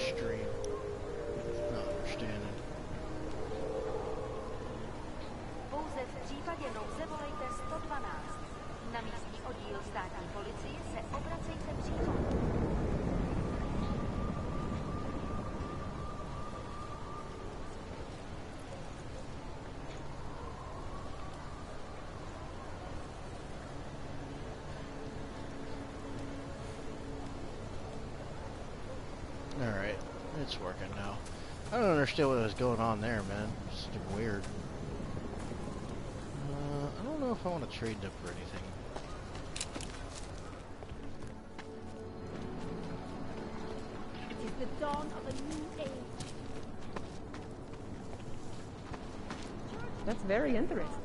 stream. Not understanding. Pouze v případě nouze volejte 112. Na místní oddíl státní policie se obracejte přímo. Alright, it's working now. I don't understand what was going on there, man. It's just weird. I don't know if I want to trade them for anything. It is the dawn of a new age. That's very interesting.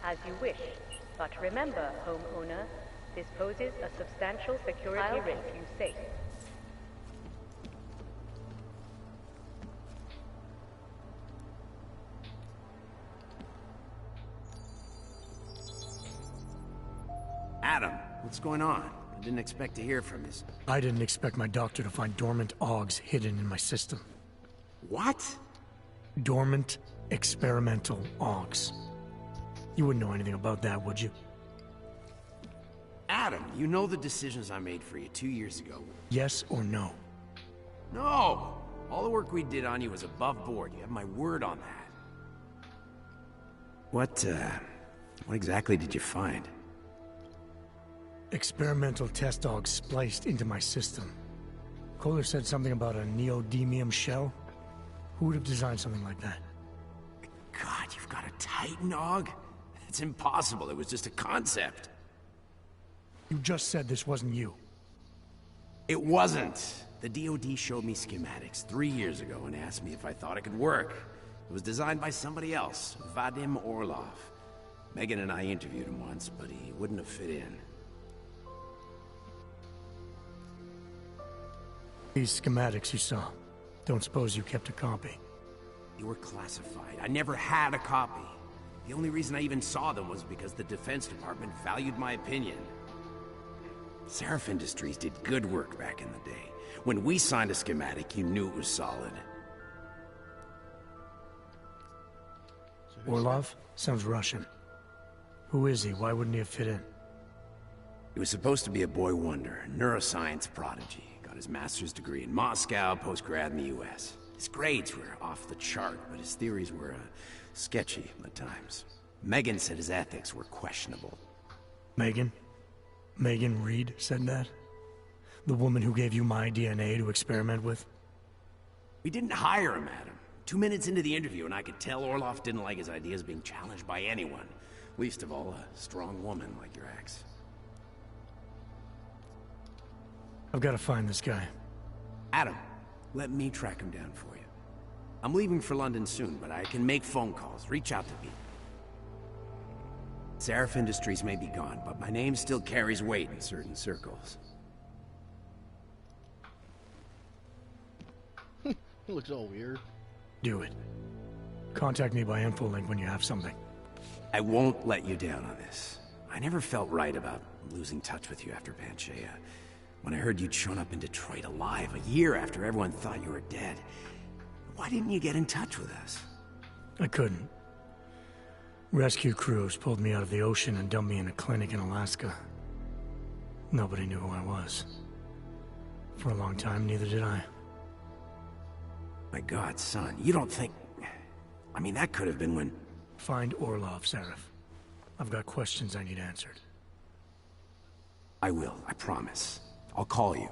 As you wish, but remember, homeowner, this poses a substantial security risk. You safe. Adam, what's going on? I didn't expect to hear from you. I didn't expect my doctor to find dormant augs hidden in my system. What? Dormant experimental augs. You wouldn't know anything about that, would you? Adam, you know the decisions I made for you 2 years ago. Yes or no? No! All the work we did on you was above board. You have my word on that. What exactly did you find? Experimental test dogs spliced into my system. Kohler said something about a neodymium shell. Who would have designed something like that? God, you've got a Titan dog? It's impossible. It was just a concept. You just said this wasn't you. It wasn't. The DoD showed me schematics 3 years ago and asked me if I thought it could work. It was designed by somebody else, Vadim Orlov. Megan and I interviewed him once, but he wouldn't have fit in. These schematics you saw, don't suppose you kept a copy? They were classified. I never had a copy. The only reason I even saw them was because the Defense Department valued my opinion. Seraph Industries did good work back in the day. When we signed a schematic, you knew it was solid. Orlov? Sounds Russian. Who is he? Why wouldn't he have fit in? He was supposed to be a boy wonder, a neuroscience prodigy. Got his master's degree in Moscow, post-grad in the US. His grades were off the chart, but his theories were sketchy at times. Megan said his ethics were questionable. Megan? Megan Reed said that? The woman who gave you my DNA to experiment with? We didn't hire him, Adam. 2 minutes into the interview, and I could tell Orlov didn't like his ideas being challenged by anyone. Least of all, a strong woman like your ex. I've got to find this guy. Adam, let me track him down for you. I'm leaving for London soon, but I can make phone calls, reach out to people. Seraph Industries may be gone, but my name still carries weight in certain circles. It looks all weird. Do it. Contact me by infolink when you have something. I won't let you down on this. I never felt right about losing touch with you after Panchaea. When I heard you'd shown up in Detroit alive a year after everyone thought you were dead, why didn't you get in touch with us? I couldn't. Rescue crews pulled me out of the ocean and dumped me in a clinic in Alaska. Nobody knew who I was. For a long time, neither did I. My God, son, you don't think... I mean, that could have been when... Find Orlov, Seraph. I've got questions I need answered. I will, I promise. I'll call you.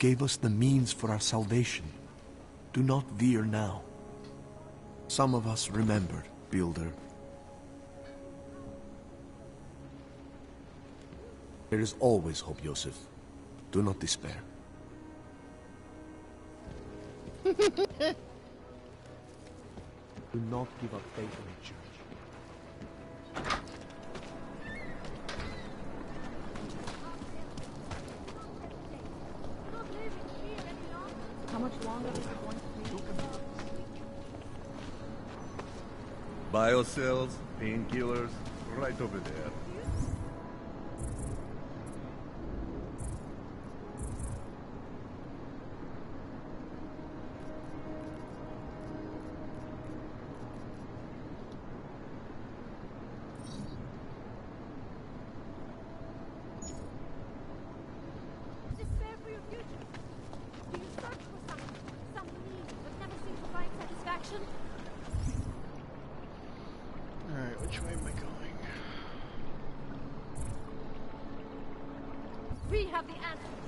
gave us the means for our salvation. Do not veer now. Some of us remembered, Builder. There is always hope, Joseph. Do not despair. Do not give up faith in the Church. How much longer is it going to be? Biocells, painkillers, right over there. Despair for your future. Do you search for something, some meaning, but never seem to find satisfaction? Alright, which way am I going? We have the answers.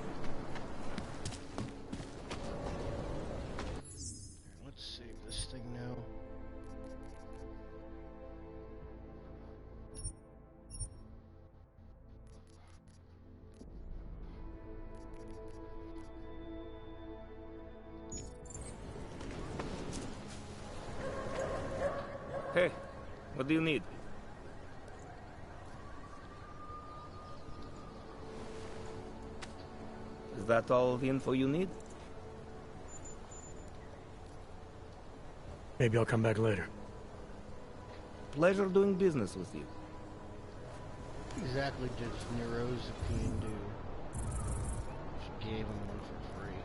Let's save this thing now. Hey, what do you need? Is that all the info you need? Maybe I'll come back later. Pleasure doing business with you. Exactly did Neurozapine do? She gave him one for free.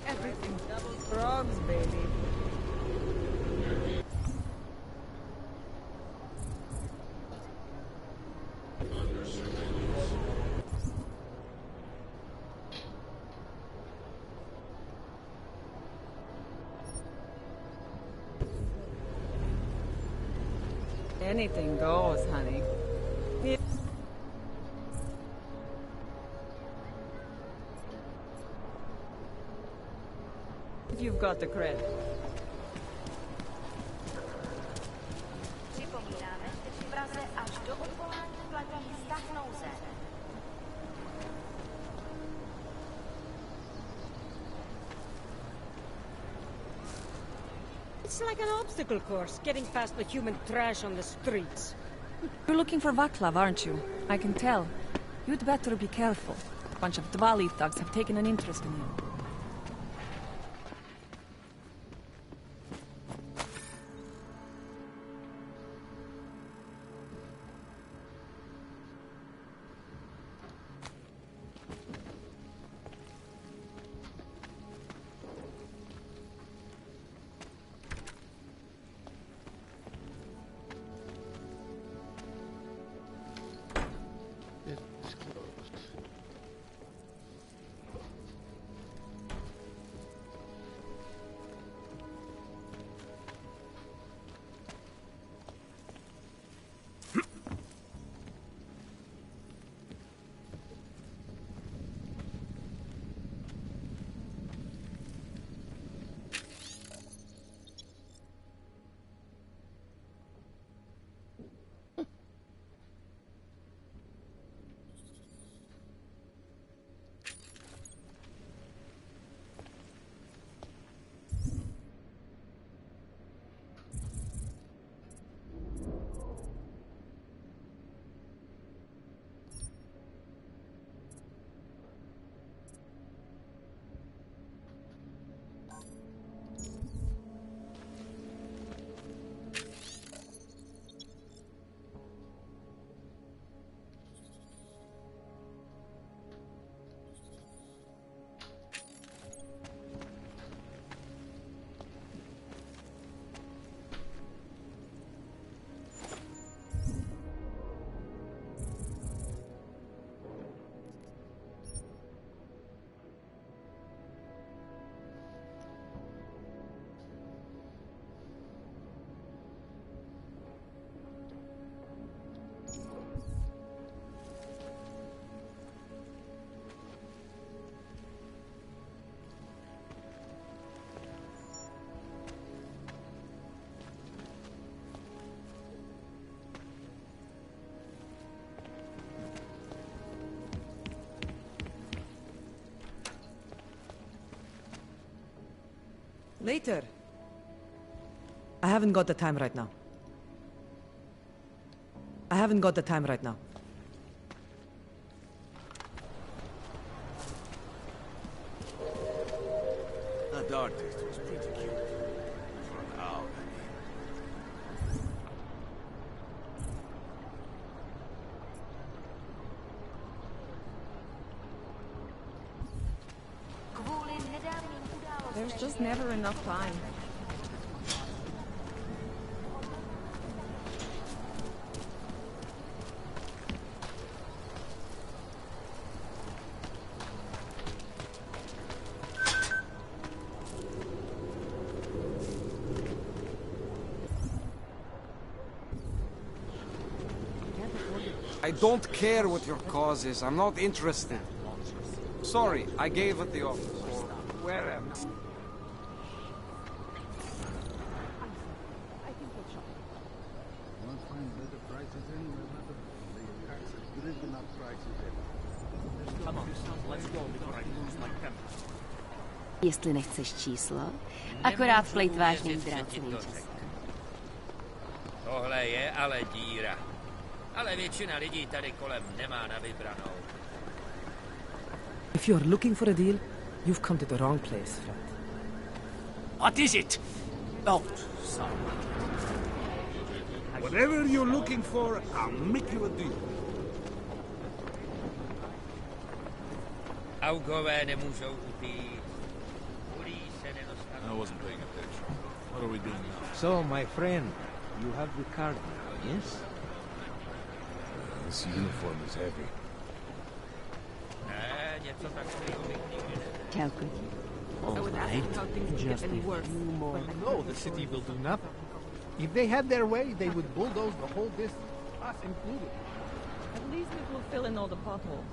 Everything. Frogs, baby. Anything goes, honey. If you've got the credit. Připomínáme, že v Praze až do odvolání platí stav nouze. It's like an obstacle course, getting past the human trash on the streets. You're looking for Vaclav, aren't you? I can tell. You'd better be careful. A bunch of Dvali thugs have taken an interest in you. It's closed. Later. I haven't got the time right now. That artist was pretty cute. For an owl, I mean. Kvůli nedávným událostem... There's just never enough time. I don't care what your cause is. I'm not interested. Sorry, I gave it the office. Or wherever. Won't find better prices anywhere, madam. They tax as driven up prices ever. Come on, let's go before I lose my temper. Jestli nechceš číslo, akorát plejtváš nejdráceným časem. Tohle je ale díra. Ale většina lidí tady kolem nemá na vybranou. If you're looking for a deal, you've come to the wrong place, friend. What is it? Oh, sorry. Whatever you're looking for, I'll make you a deal. Augové nemůžou utýct. Ulí se nedostanou. I wasn't paying attention. What are we doing now? So, my friend, you have the card now, yes? This uniform is heavy. Ne, něco takového bych nikdy neřekl. Čauko. How things will get any worse. No, the city will do nothing. If they had their way, they would bulldoze the whole distance, us included. At least it will fill in all the potholes.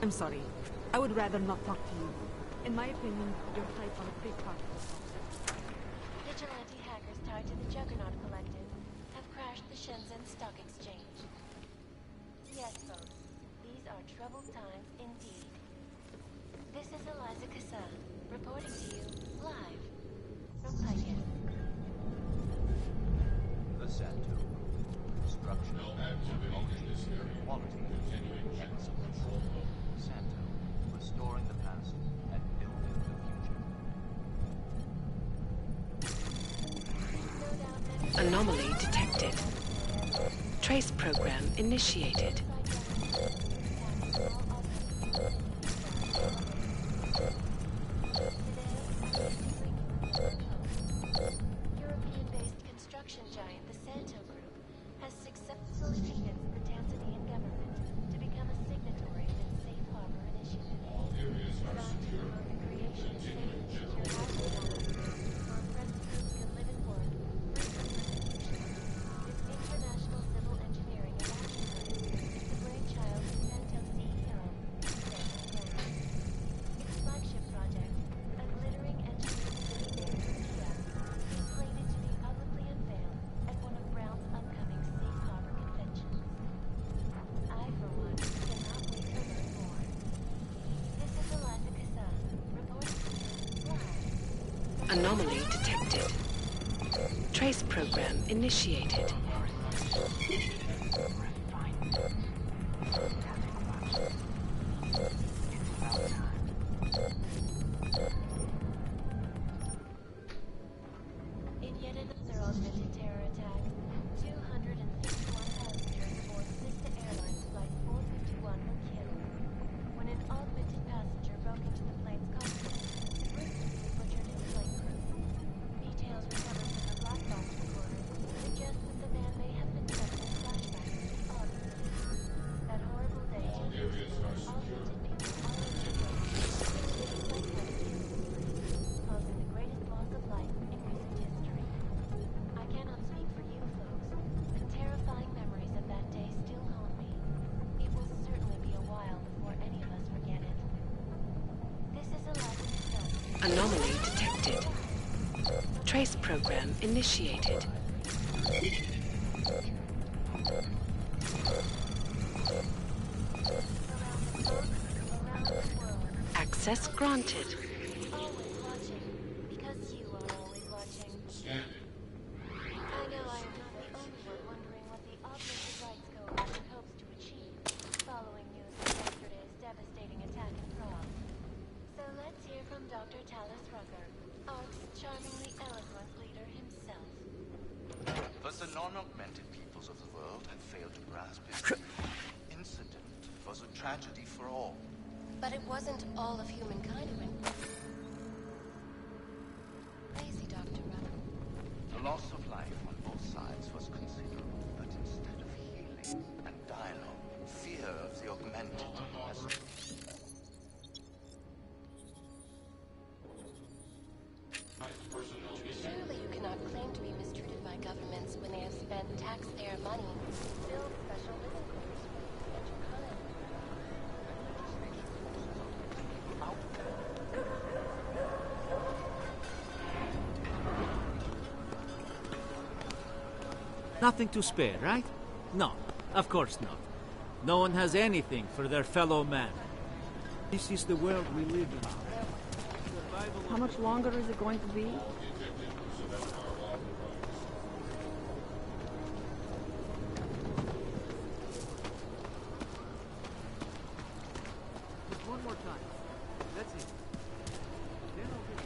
I'm sorry. I would rather not talk to you. In my opinion, you're played on a big part. Vigilante hackers tied to the Juggernaut Collective have crashed the Shenzhen Stock Exchange. Yes, folks, these are troubled times indeed. This is Eliza Kassa, reporting to you live from Pikehead. The Santo. Structural activity is here. Quality. Excellent. Santo. Restoring the past and building the future. Anomaly detected. Trace program initiated. European-based construction giant the Santo Group has successfully convinced the Tanzanian government to become a signatory of its Safe Harbor Initiative. Designed to promote the creation of safe and secure housing opportunities for oppressed groups to live and work free from persecution. This international civil engineering and action plan is the brainchild of Santo CEO, Daniel Brown. Its flagship project, a glittering engineering city named Turkey, is slated to be publicly unveiled at one of Brown's upcoming Safe Harbor conventions. I, for one, cannot wait to learn more. This is Eliza Kassa, reporting to you live. Anomaly detected. Trace program initiated. Trace program initiated. Access granted. Always watching, because you are always watching. I know I am not the only one wondering what the augmented rights coalition hopes to achieve, following news of yesterday's devastating attack in Prague. So let's hear from Dr. Talis Rucker, ARC's charmingly eloquent leader himself. But the non-augmented peoples of the world have failed to grasp it. The incident was a tragedy for all. But it wasn't all of humankind who went crazy, Dr. Rucker. The loss of life on both sides was considerable, but instead of healing and dialogue, fear of the augmented has... Surely you cannot claim to be mistreated by governments when they have spent taxpayer money to build special living quarters for you and your kind. Nothing to spare, right? No, of course not. No one has anything for their fellow man. This is the world we live in. How much longer is it going to be? Just one more time. That's it. Then I'll get...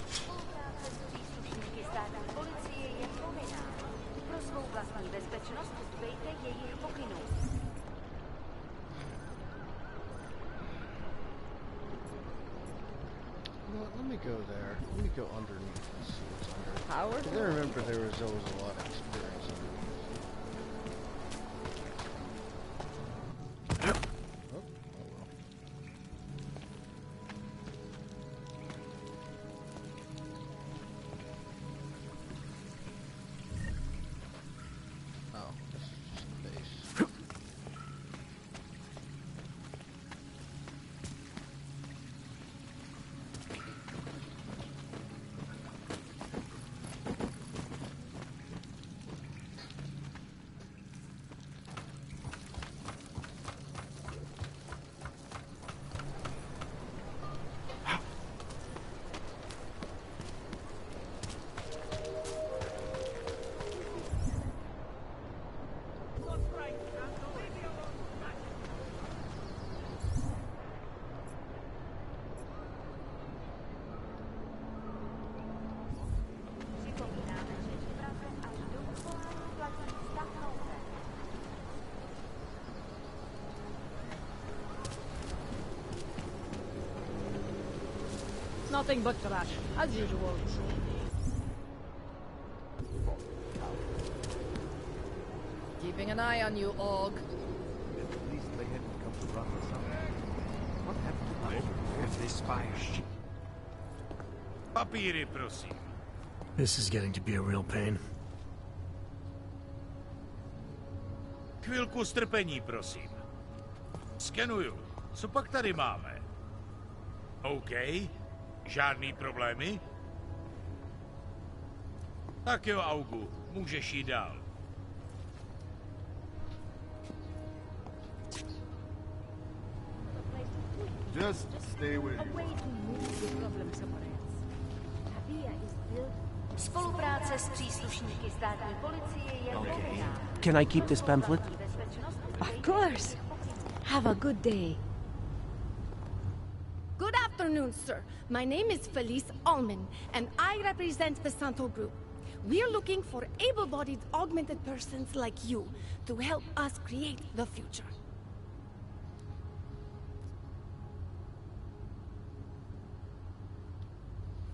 Spolupráce s příslušníky státní policie je povinná. Pro svou vlastní bezpečnost dbejte jejich pokynů. Well, let me go there. Let me go underneath and see what's under. Howard? 'Cause I remember there was always a lot of experience underneath. Oh, this is just the base. Připomínáme, že výpravem až do Upolánu platí stav nouze. Nothing but trash, as usual. Keeping an eye on you, Og. At least they hadn't come to run us out. What happened to Oliver and the spies? Papíry, prosím. This is getting to be a real pain. Chvilku strpení, prosím. Skenuju. Co pak tady máme? OK. Žádný problémy? Tak jo, Augu. Můžeš jít dál. Just stay where A you way to move the problem somewhere else. Tabia is built. Spolupráce s příslušníky státní policie je povinná. Can I keep this pamphlet? Of course. Have a good day. Good afternoon, sir. My name is Felice Allman, and I represent the Santo Group. We're looking for able-bodied augmented persons like you to help us create the future.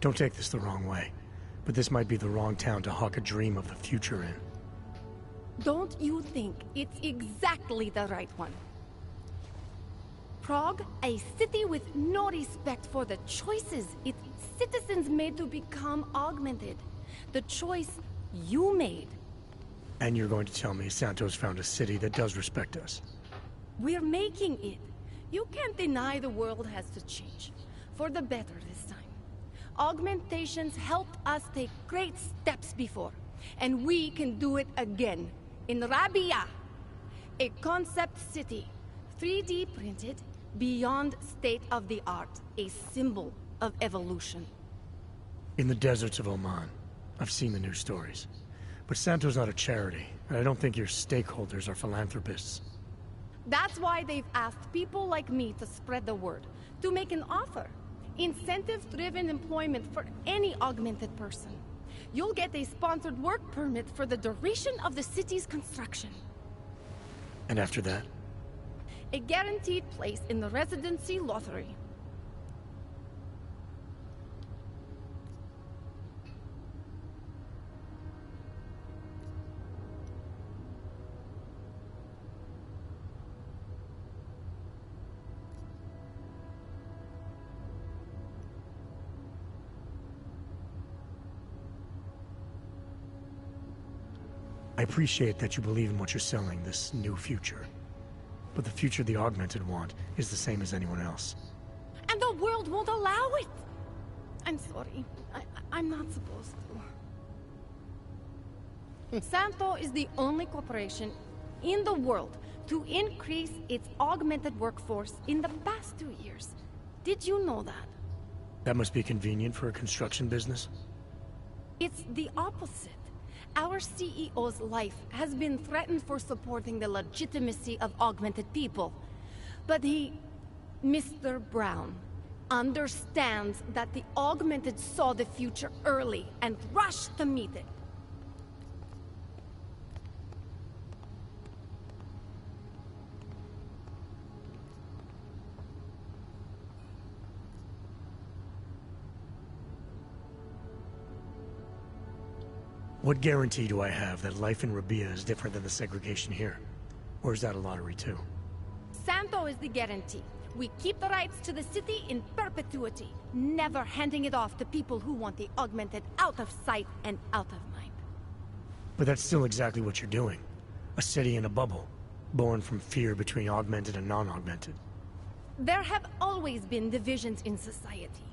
Don't take this the wrong way, but this might be the wrong town to hawk a dream of the future in. Don't you think it's exactly the right one? Prague, a city with no respect for the choices its citizens made to become augmented. The choice you made. And you're going to tell me Santos found a city that does respect us? We're making it. You can't deny the world has to change. For the better this time. Augmentations helped us take great steps before. And we can do it again. In Rabia. A concept city. 3D printed, beyond state-of-the-art. A symbol of evolution. In the deserts of Oman. I've seen the news stories. But Santo's not a charity, and I don't think your stakeholders are philanthropists. That's why they've asked people like me to spread the word, to make an offer. Incentive-driven employment for any augmented person. You'll get a sponsored work permit for the duration of the city's construction. And after that? A guaranteed place in the residency lottery. I appreciate that you believe in what you're selling, this new future. But the future the Augmented want is the same as anyone else. And the world won't allow it! I'm sorry. I'm not supposed to. Santo is the only corporation in the world to increase its augmented workforce in the past 2 years. Did you know that? That must be convenient for a construction business? It's the opposite. Our CEO's life has been threatened for supporting the legitimacy of augmented people. But he, Mr. Brown, understands that the augmented saw the future early and rushed to meet it. What guarantee do I have that life in Rabia is different than the segregation here? Or is that a lottery too? Santo is the guarantee. We keep the rights to the city in perpetuity, never handing it off to people who want the augmented out of sight and out of mind. But that's still exactly what you're doing. A city in a bubble, born from fear between augmented and non-augmented. There have always been divisions in society.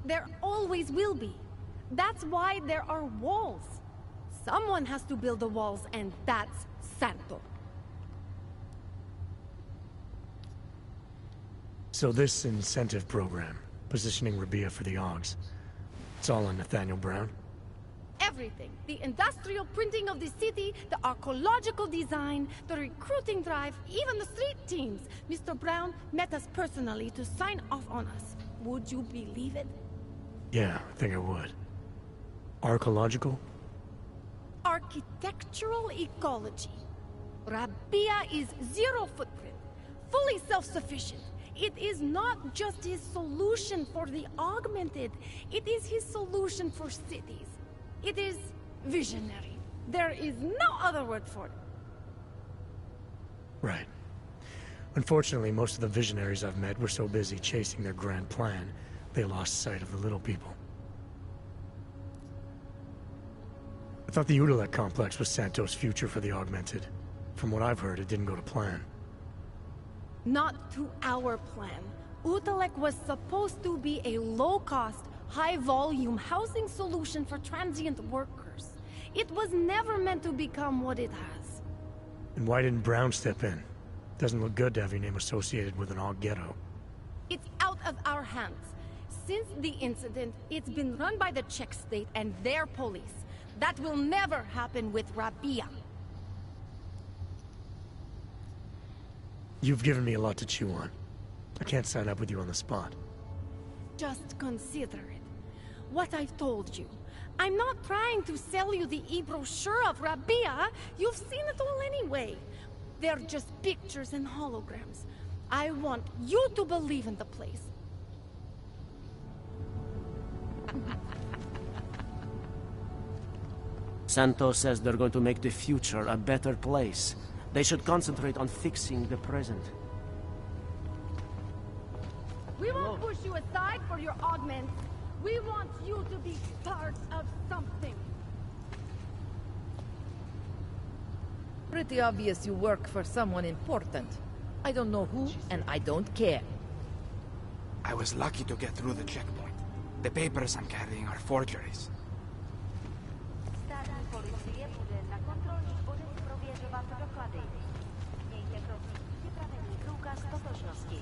There always will be. That's why there are walls. Someone has to build the walls, and that's Santo. So this incentive program, positioning Rabia for the Augs, it's all on Nathaniel Brown? Everything. The industrial printing of the city, the archaeological design, the recruiting drive, even the street teams. Mr. Brown met us personally to sign off on us. Would you believe it? Yeah, I think I would. Archaeological? Architectural ecology. Rabia is zero footprint, fully self-sufficient. It is not just his solution for the augmented, it is his solution for cities. It is visionary. There is no other word for it. Right. Unfortunately, most of the visionaries I've met were so busy chasing their grand plan, they lost sight of the little people. I thought the Udalek complex was Santos' future for the Augmented. From what I've heard, it didn't go to plan. Not to our plan. Udalek was supposed to be a low-cost, high-volume housing solution for transient workers. It was never meant to become what it has. And why didn't Brown step in? Doesn't look good to have your name associated with an Aug ghetto. It's out of our hands. Since the incident, it's been run by the Czech state and their police. That will never happen with Rabia. You've given me a lot to chew on. I can't sign up with you on the spot. Just consider it. What I've told you. I'm not trying to sell you the e-brochure of Rabia. You've seen it all anyway. They're just pictures and holograms. I want you to believe in the place. Santos says they're going to make the future a better place. They should concentrate on fixing the present. We won't push you aside for your augments. We want you to be part of something. Pretty obvious you work for someone important. I don't know who, and I don't care. I was lucky to get through the checkpoint. The papers I'm carrying are forgeries. Státní policie bude na kontrolních bodech prověřovat doklady. Mějte prosím připravený průkaz totožnosti.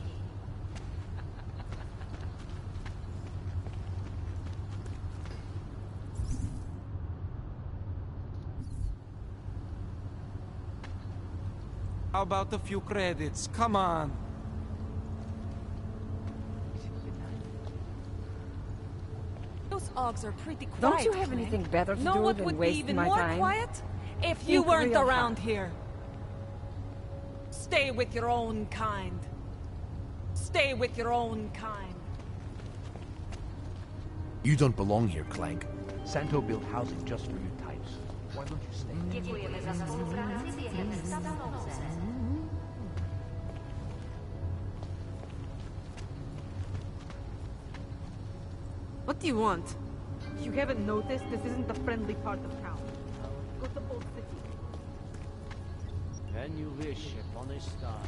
How about a few credits? Come on. Those Augs are pretty quiet. Don't you have Clank. anything better to know do what than would be waste even my more time? quiet? If you Think weren't real around hard. here. Stay with your own kind. Stay with your own kind. You don't belong here, Clank. Santo built housing just for you types. Why don't you stay? Děkujeme za spolupráci během stavu nouze. What do you want? If you haven't noticed, this isn't the friendly part of town. Go to Old City. Can you wish upon a star?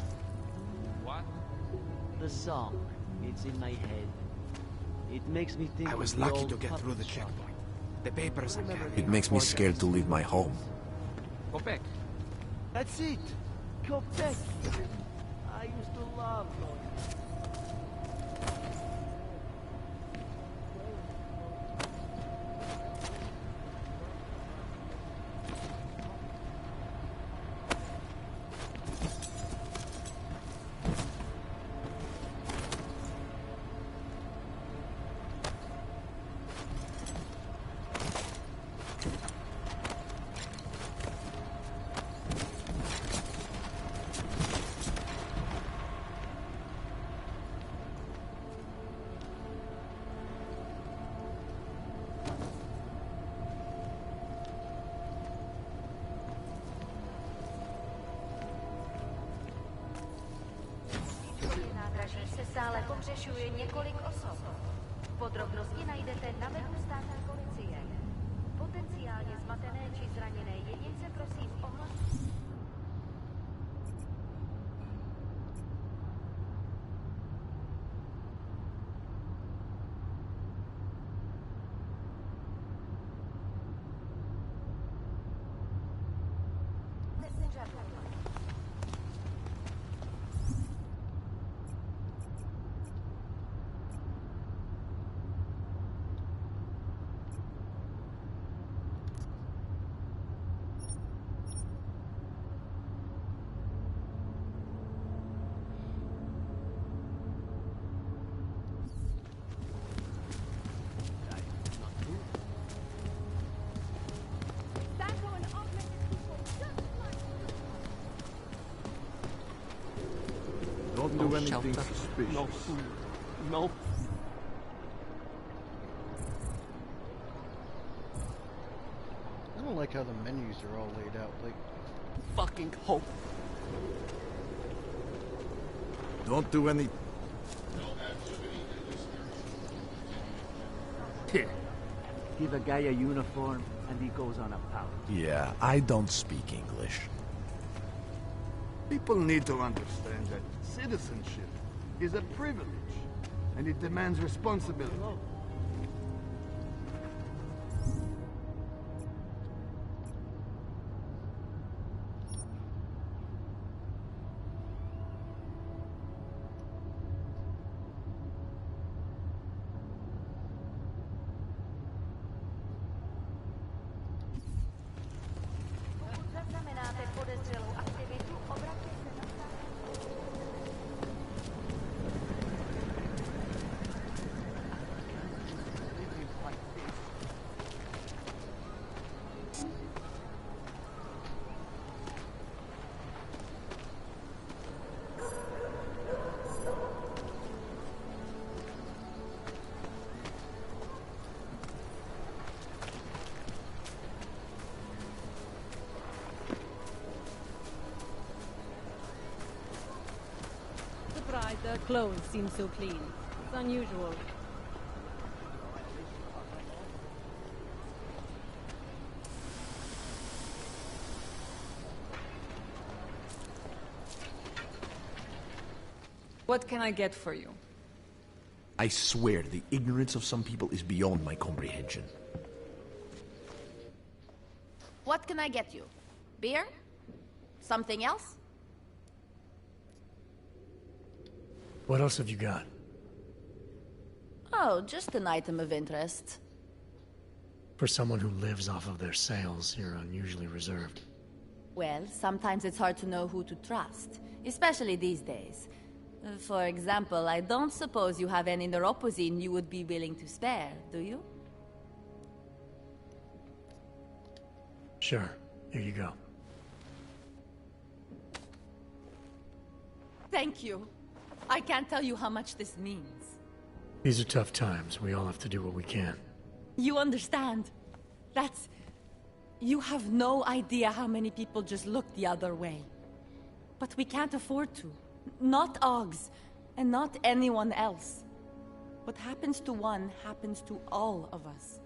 What? The song. It's in my head. It makes me think I was of the lucky old to get through the puppet shop. checkpoint. The papers I'm carrying It makes me scared to leave my home. Go back. That's it. Quebec. I used to love going. Nádraží se stále pohřešuje několik osob. Podrobnosti najdete na webu státní policie. Potenciálně zmatené či zraněné jedince prosím ohlašte. Don't do anything suspicious. No food. No. I don't like how the menus are all laid out. Like, Fucking hope. Don't do any... Give a guy a uniform and he goes on a power. Yeah, I don't speak English. People need to understand that citizenship is a privilege, and it demands responsibility. Pokud zaznamenáte podezřelou aktivitu, obraťte se na Surprised their clothes seem so clean. It's unusual. What can I get for you? I swear the ignorance of some people is beyond my comprehension. What can I get you? Beer? Something else? What else have you got? Oh, just an item of interest. For someone who lives off of their sales, you're unusually reserved. Well, sometimes it's hard to know who to trust, especially these days. For example, I don't suppose you have any neuropozyne you would be willing to spare, do you? Sure. Here you go. Thank you. I can't tell you how much this means. These are tough times. We all have to do what we can. You understand? That's... You have no idea how many people just look the other way. But we can't afford to. Not Oggs, and not anyone else. What happens to one happens to all of us.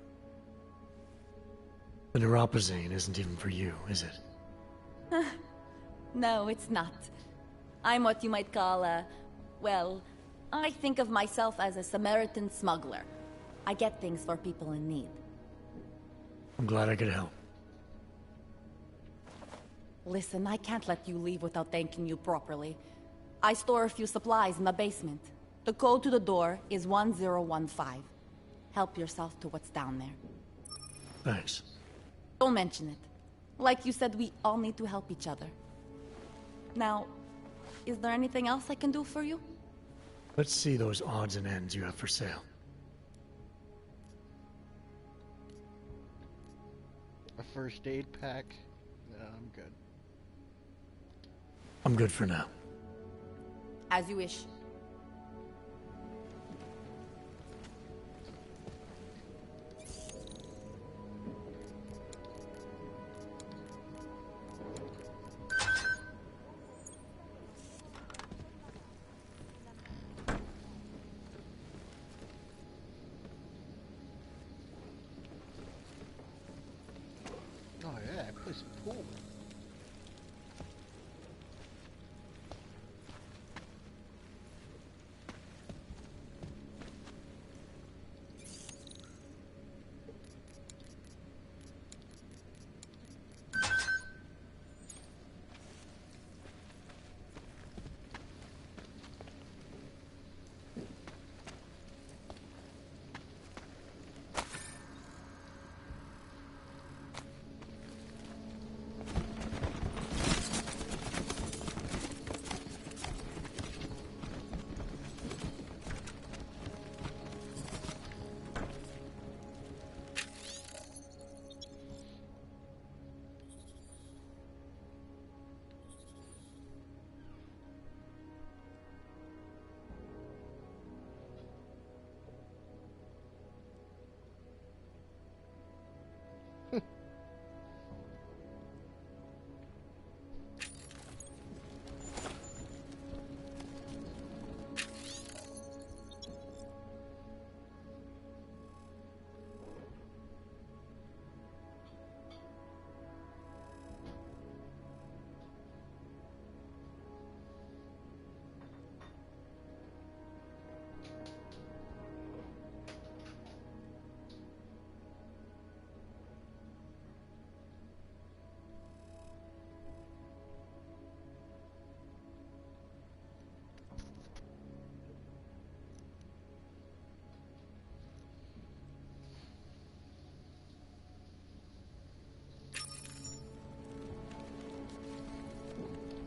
The neuropozyne isn't even for you, is it? No, it's not. I'm what you might call a... Well, I think of myself as a Samaritan smuggler. I get things for people in need. I'm glad I could help. Listen, I can't let you leave without thanking you properly. I store a few supplies in the basement. The code to the door is 1015. Help yourself to what's down there. Thanks. Don't mention it. Like you said, we all need to help each other. Now, is there anything else I can do for you? Let's see those odds and ends you have for sale. A first aid pack? No, I'm good. I'm good for now. As you wish. Oh yeah, that place is cool.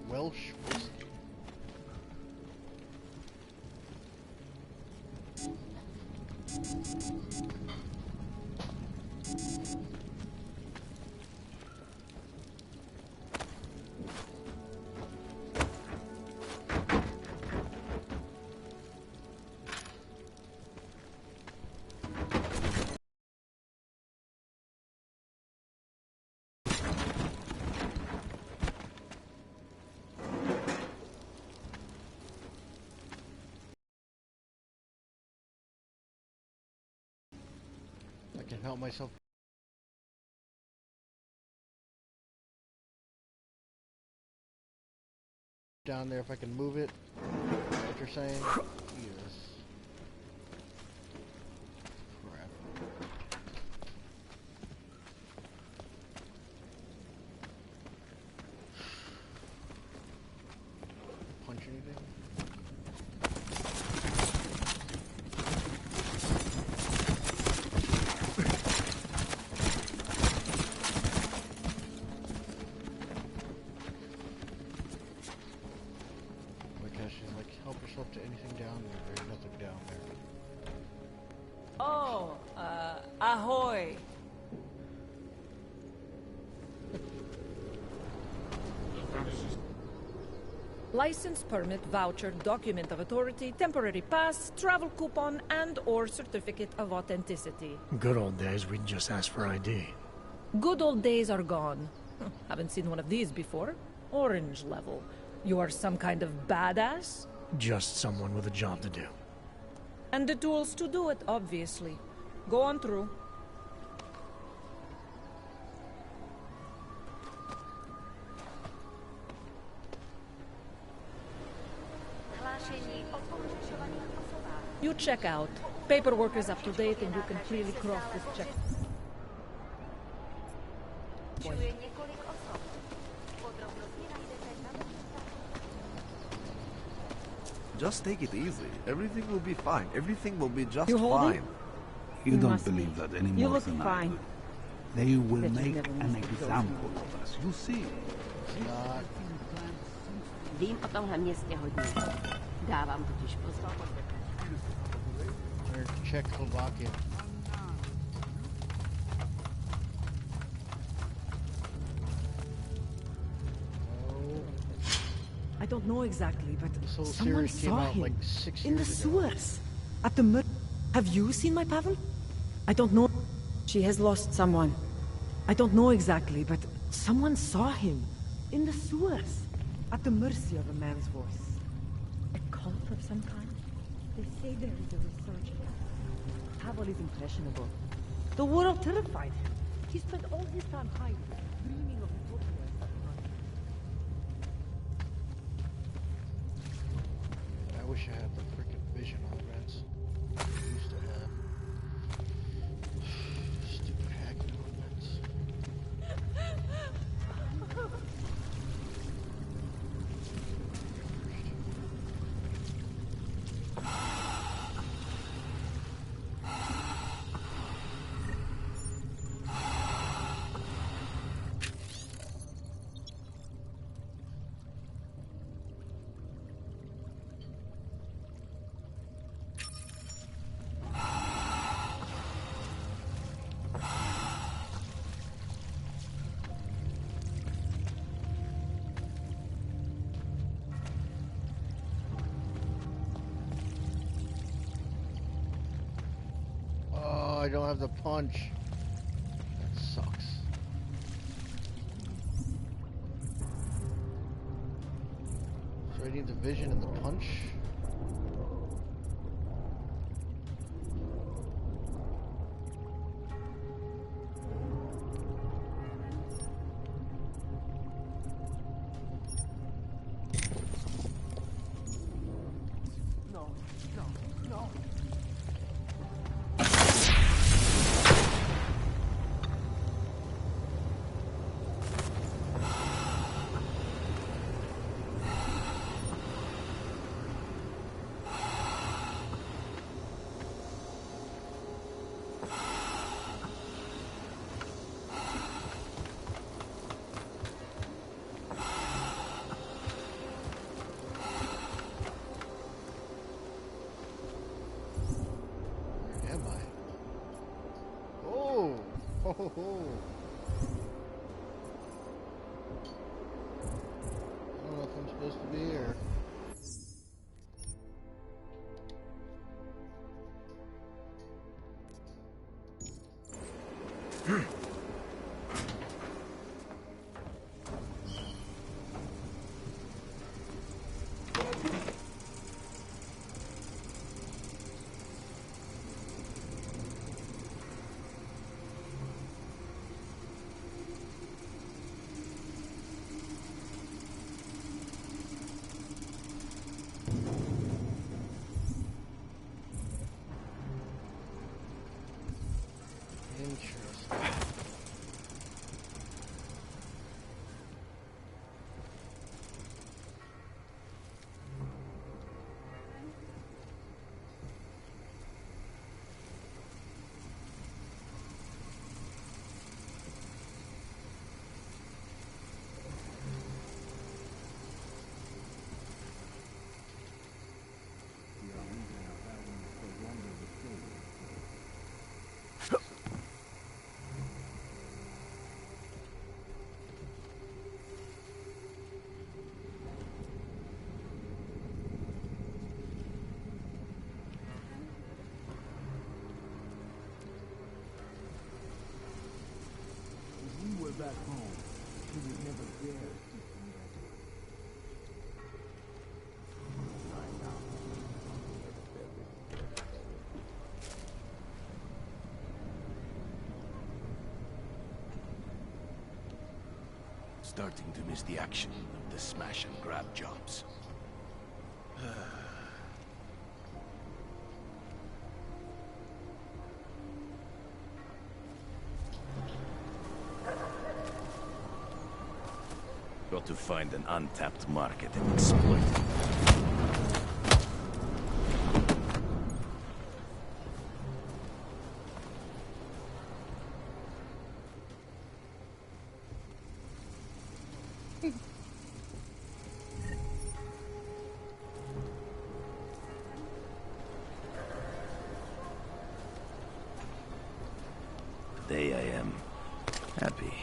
Welsh whiskey. I can help myself. down there if I can move it. What you're saying? Jesus. Crap. Punch anything? She's like, help yourself to anything down there. There's nothing down there. Oh, ahoy. License, permit, voucher, document of authority, temporary pass, travel coupon, and or certificate of authenticity. Good old days, we'd just ask for ID. Good old days are gone. Haven't seen one of these before. Orange level. You are some kind of badass? Just someone with a job to do. And the tools to do it, obviously. Go on through. You check out. Paperwork is up to date and you can clearly cross this check. Just take it easy. Everything will be fine. Everything will be just You holding? fine. You don't believe that anymore You look than I fine. do. They will That you make never an missed the example of us. You see. Vím o tomhle městě hodně. Dávám totiž pozor. Czechoslovakia. I don't know exactly, but This whole someone series came saw out him like 6 in the years ago. sewers at the mur. Have you seen my Pavel? I don't know. She has lost someone. I don't know exactly, but someone saw him in the sewers at the mercy of a man's voice. A cult of some kind? They say there is a resurgence. Pavel is impressionable. The world terrified him. He spent all his time hiding, dreaming of utopia. I wish I had the freaking vision holograms I used to have. Stupid hacking holograms. I don't have the punch. That sucks. So I need the vision and the punch. No, no, no. Where am I? Oh! Ho ho ho! I don't know if I'm supposed to be here. starting to miss the action of the smash and grab jobs. Got to find an untapped market and exploit it. Today I am happy.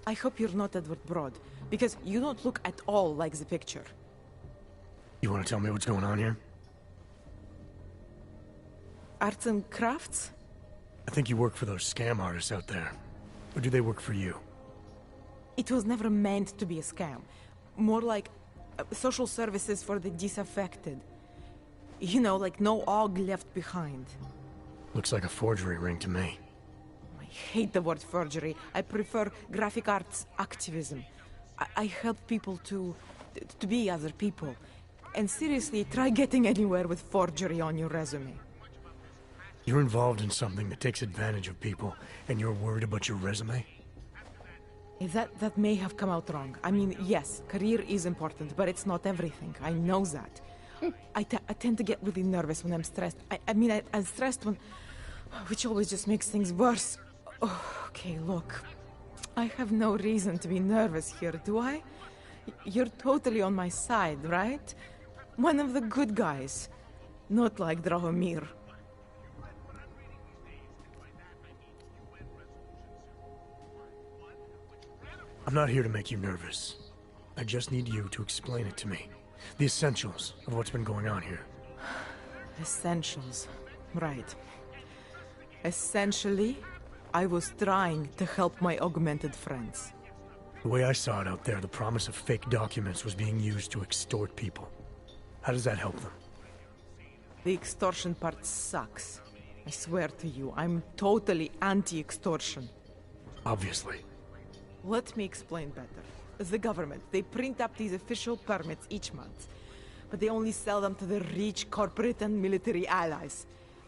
I hope you're not Edward Broad, because you don't look at all like the picture. You want to tell me what's going on here? Arts and crafts? I think you work for those scam artists out there. Or do they work for you? It was never meant to be a scam. More like social services for the disaffected. You know, like no Og left behind. Looks like a forgery ring to me. I hate the word forgery. I prefer graphic arts activism. I help people to be other people. And seriously, try getting anywhere with forgery on your resume. You're involved in something that takes advantage of people, and you're worried about your resume? That may have come out wrong. I mean, yes, career is important, but it's not everything. I know that. I tend to get really nervous when I'm stressed. I'm stressed when... which always just makes things worse. Oh, okay, look. I have no reason to be nervous here, do I? You're totally on my side, right? One of the good guys. Not like Drahomir. I'm not here to make you nervous. I just need you to explain it to me. The essentials of what's been going on here. Essentials. Right. Essentially, I was trying to help my augmented friends. The way I saw it out there, the promise of fake documents was being used to extort people. How does that help them? The extortion part sucks. I swear to you, I'm totally anti-extortion. Obviously. Let me explain better. The government, they print up these official permits each month, but they only sell them to the rich corporate and military allies.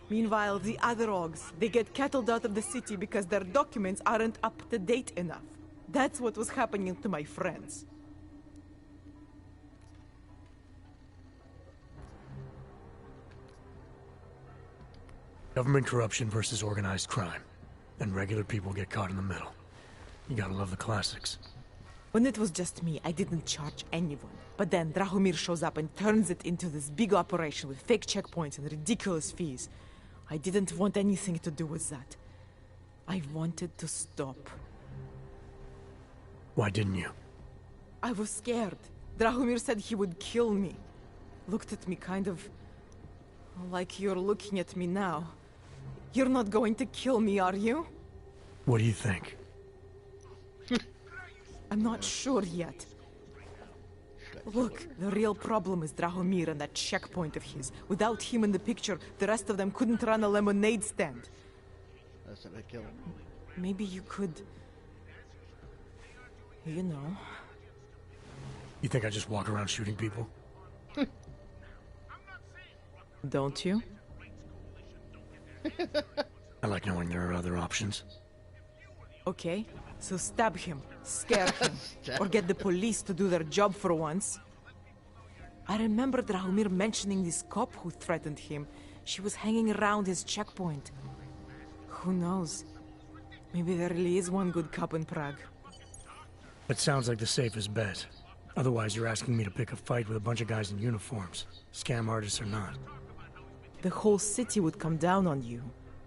Meanwhile, the other Ogs, they get cattled out of the city because their documents aren't up to date enough. That's what was happening to my friends. Government corruption versus organized crime. and regular people get caught in the middle. You gotta love the classics. When it was just me, I didn't charge anyone. But then Drahomir shows up and turns it into this big operation with fake checkpoints and ridiculous fees. I didn't want anything to do with that. I wanted to stop. Why didn't you? I was scared. Drahomir said he would kill me. Looked at me kind of... like you're looking at me now. You're not going to kill me, are you? What do you think? I'm not sure yet. Look, the real problem is Drahomir and that checkpoint of his. Without him in the picture, the rest of them couldn't run a lemonade stand. That's what I killed him. Maybe you could... you know... You think I just walk around shooting people? Don't you? I like knowing there are other options. Okay, so stab him, scare him, or get the police to do their job for once. I remember Drahomir mentioning this cop who threatened him. She was hanging around his checkpoint. Who knows? Maybe there really is one good cop in Prague. That sounds like the safest bet. Otherwise, you're asking me to pick a fight with a bunch of guys in uniforms, scam artists or not. The whole city would come down on you.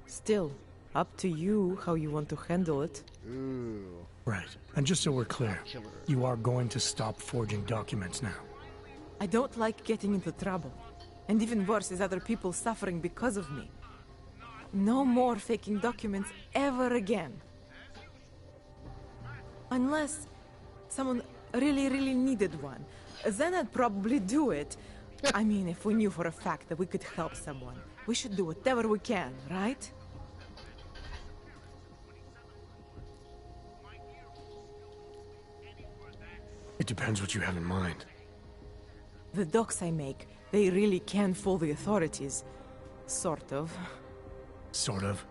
Still, up to you how you want to handle it. Ooh. Right. And just so we're clear, you are going to stop forging documents now. I don't like getting into trouble. And even worse is other people suffering because of me. No more faking documents ever again. Unless someone really needed one. Then I'd probably do it. I mean, if we knew for a fact that we could help someone, we should do whatever we can, right? It depends what you have in mind. The docs I make, they really can fool the authorities. Sort of. Sort of?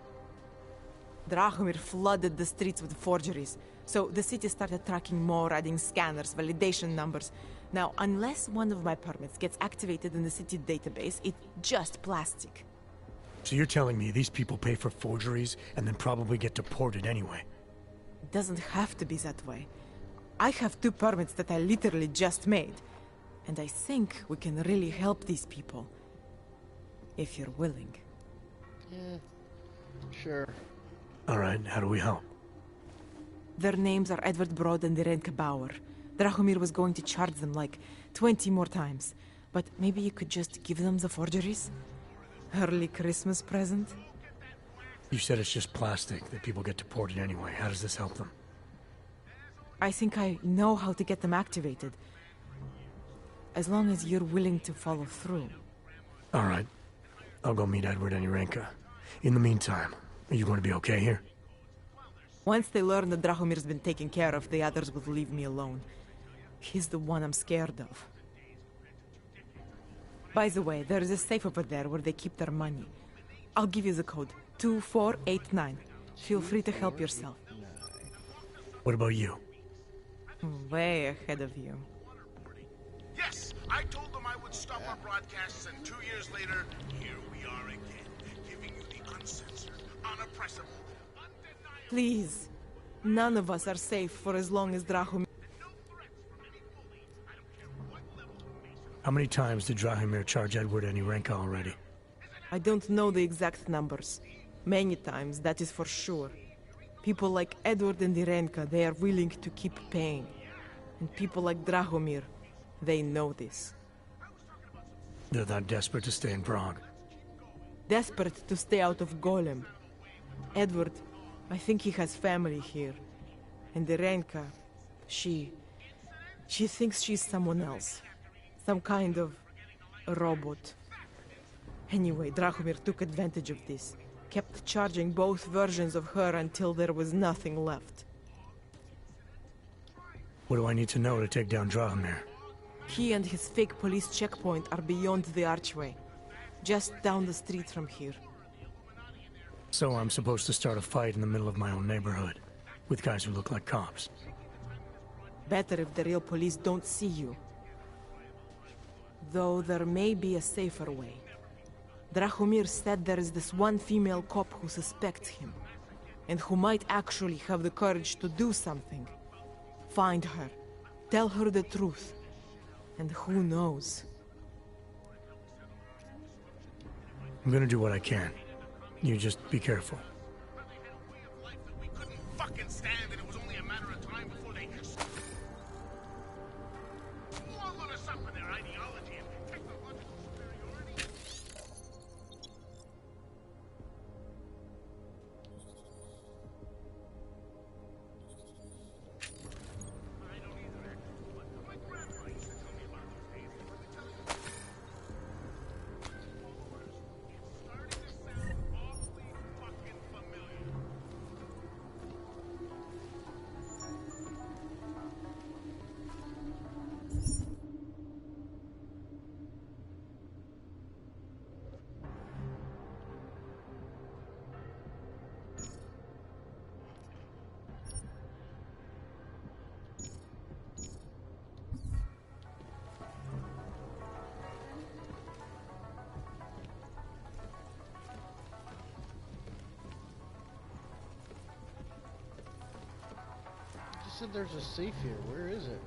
Drahomir flooded the streets with forgeries, so the city started tracking more, adding scanners, validation numbers. Now, unless one of my permits gets activated in the city database, it's just plastic. So you're telling me these people pay for forgeries and then probably get deported anyway? It doesn't have to be that way. I have 2 permits that I literally just made. And I think we can really help these people. If you're willing. Yeah, sure. Alright, how do we help? Their names are Edward Broad and Irenka Bauer. Drahomir was going to charge them like 20 more times. But maybe you could just give them the forgeries? Early Christmas present? You said it's just plastic, that people get deported anyway. How does this help them? I think I know how to get them activated. As long as you're willing to follow through. Alright. I'll go meet Edward and Irenka. In the meantime, are you going to be okay here? Once they learn that Drahomir's been taken care of, the others will leave me alone. He's the one I'm scared of. By the way, there is a safe over there where they keep their money. I'll give you the code. 2489. Feel free to help yourself. What about you? Way ahead of you. Yes, I told them I would stop our broadcasts, and 2 years later, here we are again, giving you the uncensored, unoppressible, undeniable... Please. None of us are safe for as long as Drahomir... How many times did Drahomir charge Edward and Irenka already? I don't know the exact numbers. Many times, that is for sure. People like Edward and Irenka, they are willing to keep paying. And people like Drahomir, they know this. They're that desperate to stay in Prague. Desperate to stay out of Golem. Edward, I think he has family here. And Irenka, she thinks she's someone else. Some kind of a robot. Anyway, Drahomir took advantage of this. Kept charging both versions of her until there was nothing left. What do I need to know to take down Drahomir? He and his fake police checkpoint are beyond the archway. Just down the street from here. So I'm supposed to start a fight in the middle of my own neighborhood, with guys who look like cops. Better if the real police don't see you. Though there may be a safer way. Drahomir said there is this one female cop who suspects him. and who might actually have the courage to do something. Find her. Tell her the truth. And who knows? I'm gonna do what I can. You just be careful. Fucking stand, and it was only a matter of time before they swallowed us up with their ideology and technological superiority. I don't either, actually, but my grandma used to tell me about those days. And let me tell you, followers, it's starting to sound awfully fucking familiar. You said there's a safe here. Where is it?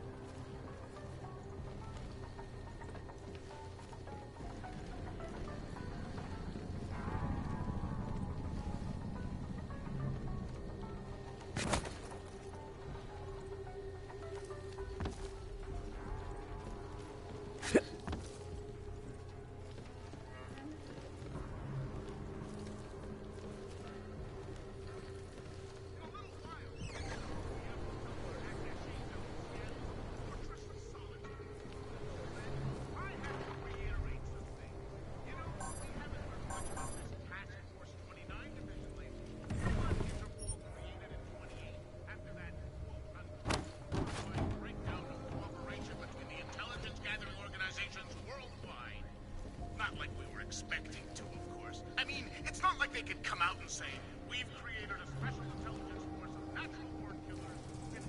Expecting to, of course. I mean, it's not like they could come out and say, we've created a special intelligence force of natural born killers and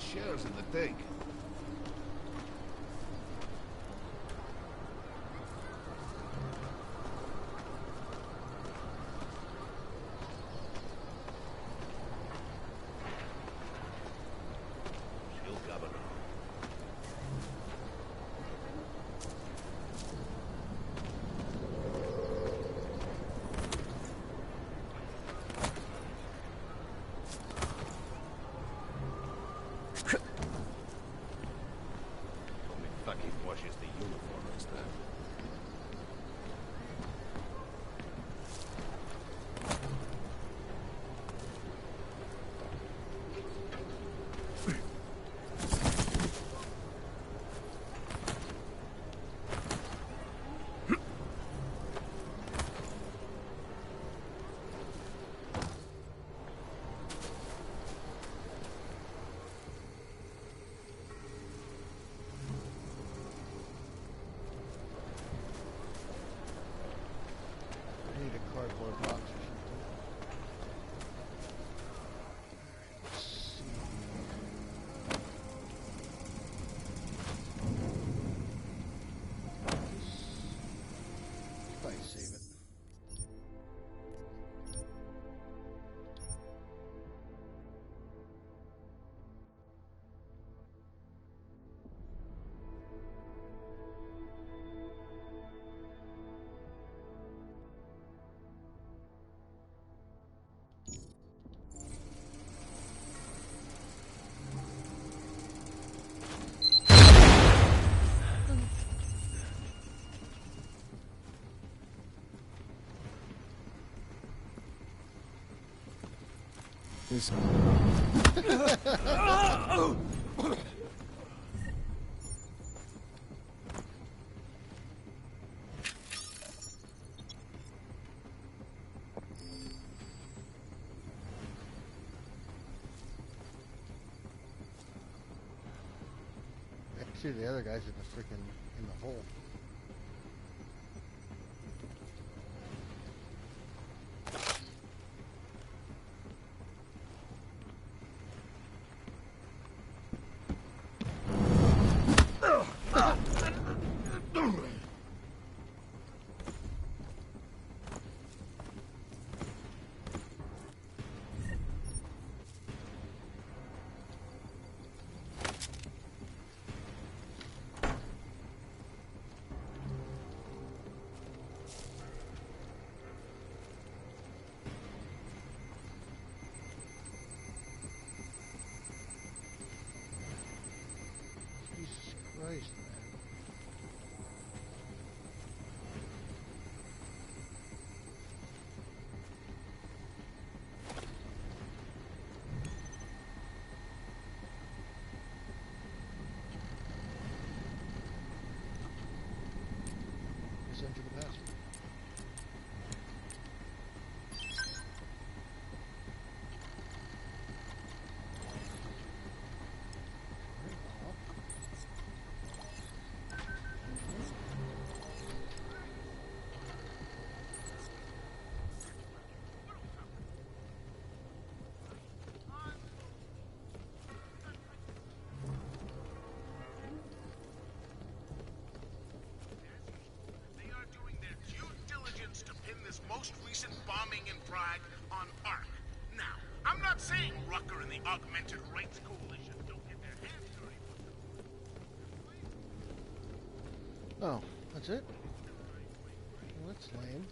shares in the take. This. Actually, the other guys in the freaking in the hole. Christ, man. Send you the password. Most recent bombing in Prague on Ark. Now, I'm not saying Rucker and the Augmented Rights Coalition don't get their hands dirty. Oh, that's it? Well, that's lame.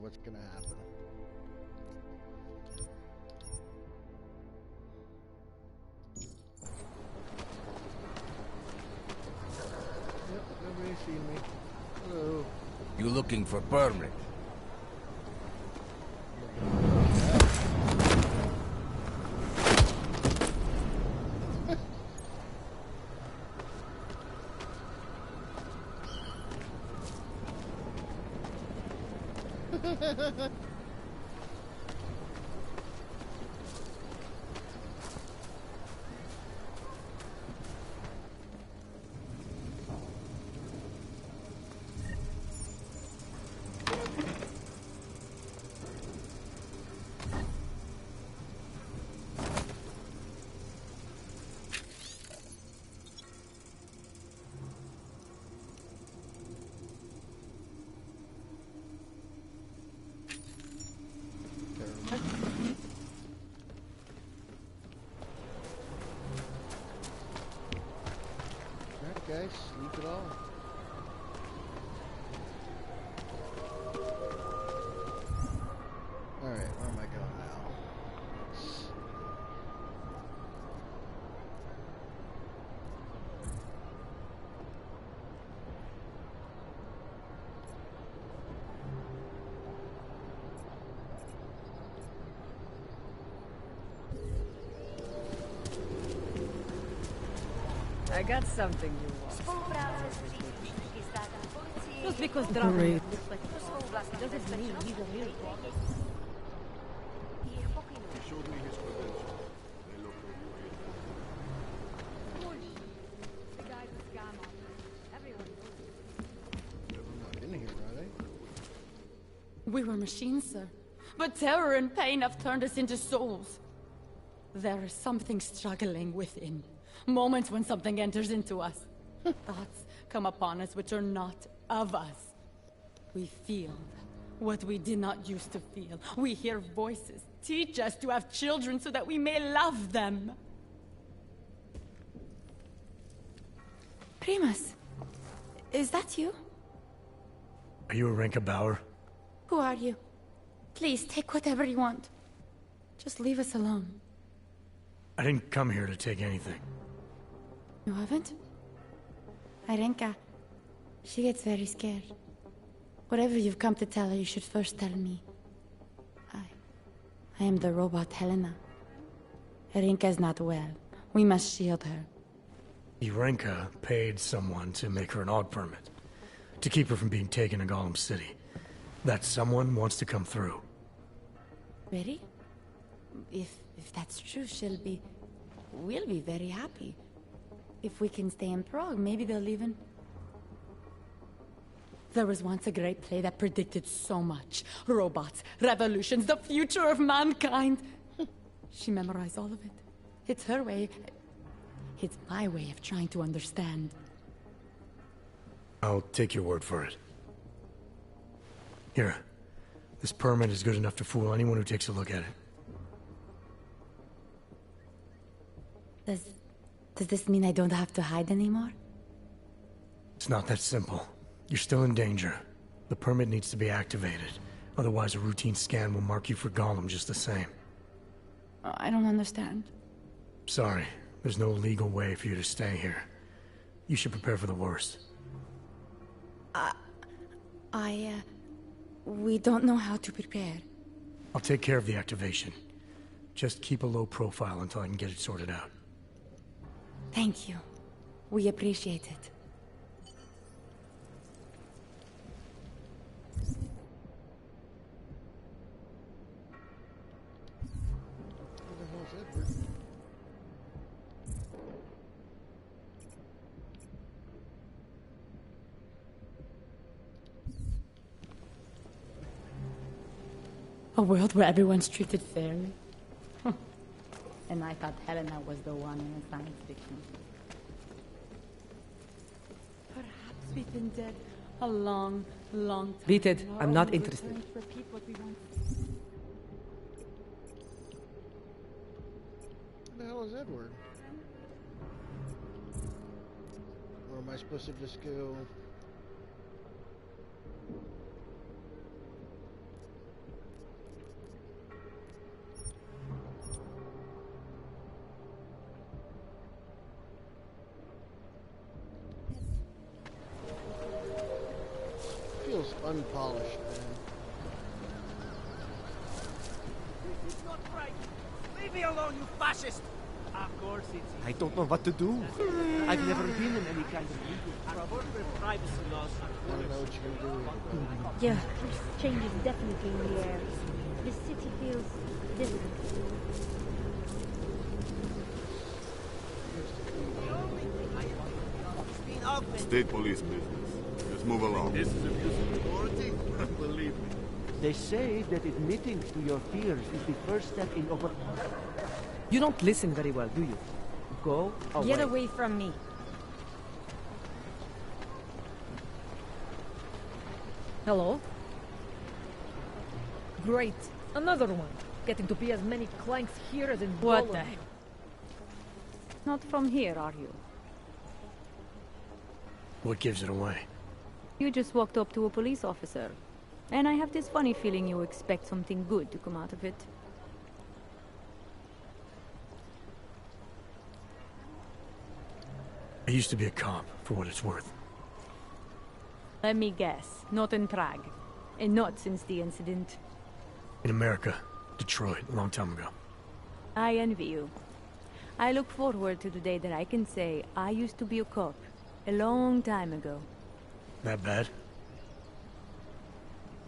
What's gonna happen? Yep, nobody's seen me. Hello. You looking for permit? Guys, sleep it all. Alright, where am I going now? I got something you want. Spolupráce s příslušníky státní policie. Just because Great. Dragon looks like a small blast doesn't mean he's a real boss. Jejich pokynů. He showed me his credentials. They look The guy with Gamma. Everyone knows. They're not in here, are they? We were machines, sir. But terror and pain have turned us into souls. There is something struggling within. Moments when something enters into us. Thoughts come upon us which are not of us. We feel what we did not used to feel. We hear voices. Teach us to have children so that we may love them. Primus, is that you? Are you Arenka Bauer? Who are you? Please, take whatever you want. Just leave us alone. I didn't come here to take anything. You haven't? Arenka, she gets very scared. Whatever you've come to tell her, you should first tell me. I am the robot Helena. Arenka is not well. We must shield her. Arenka paid someone to make her an AUG permit. To keep her from being taken to Golem City. That someone wants to come through. Really? If that's true, we'll be very happy. If we can stay in Prague, maybe they'll even... There was once a great play that predicted so much. Robots, revolutions, the future of mankind. She memorized all of it. It's her way. It's my way of trying to understand. I'll take your word for it. Here. This permit is good enough to fool anyone who takes a look at it. Does this mean I don't have to hide anymore? It's not that simple. You're still in danger. The permit needs to be activated. Otherwise, a routine scan will mark you for Golem just the same. I don't understand. Sorry. There's no legal way for you to stay here. You should prepare for the worst. We don't know how to prepare. I'll take care of the activation. Just keep a low profile until I can get it sorted out. Thank you. We appreciate it. Who the hell is Edward? A world where everyone's treated fairly. And I thought Helena was the one in a science fiction. Perhaps we've been dead a long, long time. Beat it. I'm not interested. Repeat what we want. Who the hell is Edward? Or am I supposed to just go... Feels unpolished, man. This is not right. Leave me alone, you fascist! Of course it's... I don't know what to do. I've never been in any kind of legal trouble. Privacy laws I don't know what you're gonna do. Yeah, change is definitely in the air. This city feels different. State police business. Let's move along. This is abuse of authority? Believe me. They say that admitting to your fears is the first step in over... You don't listen very well, do you? Go away. Get away from me. Hello? Great. Another one. Getting to be as many clanks here as in What Golem. the heck? Not from here, are you? What gives it away? You just walked up to a police officer. And I have this funny feeling you expect something good to come out of it. I used to be a cop, for what it's worth. Let me guess. Not in Prague. And not since the incident. In America. Detroit, a long time ago. I envy you. I look forward to the day that I can say I used to be a cop. A long time ago. That bad?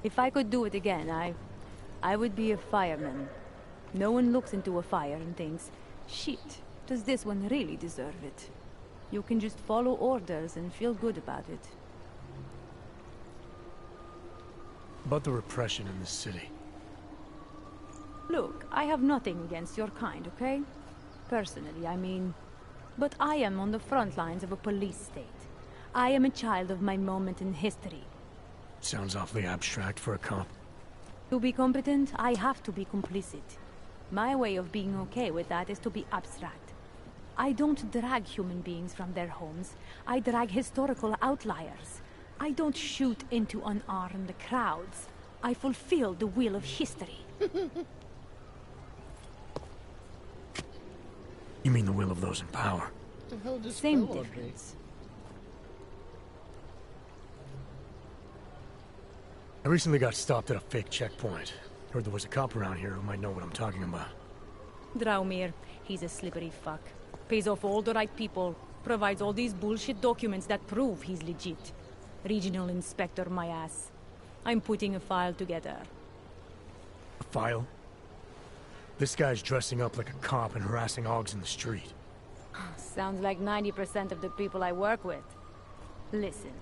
If I could do it again, I would be a fireman. No one looks into a fire and thinks, shit, does this one really deserve it? You can just follow orders and feel good about it. About the repression in this city. Look, I have nothing against your kind, okay? Personally, I mean. But I am on the front lines of a police state. I am a child of my moment in history. Sounds awfully abstract for a cop. To be competent, I have to be complicit. My way of being okay with that is to be abstract. I don't drag human beings from their homes. I drag historical outliers. I don't shoot into unarmed crowds. I fulfill the will of history. You mean the will of those in power? What the hell does Same difference. I recently got stopped at a fake checkpoint. Heard there was a cop around here who might know what I'm talking about. Draumir, he's a slippery fuck. Pays off all the right people. Provides all these bullshit documents that prove he's legit. Regional inspector, my ass. I'm putting a file together. A file? This guy's dressing up like a cop and harassing Augs in the street. Sounds like 90% of the people I work with. Listen.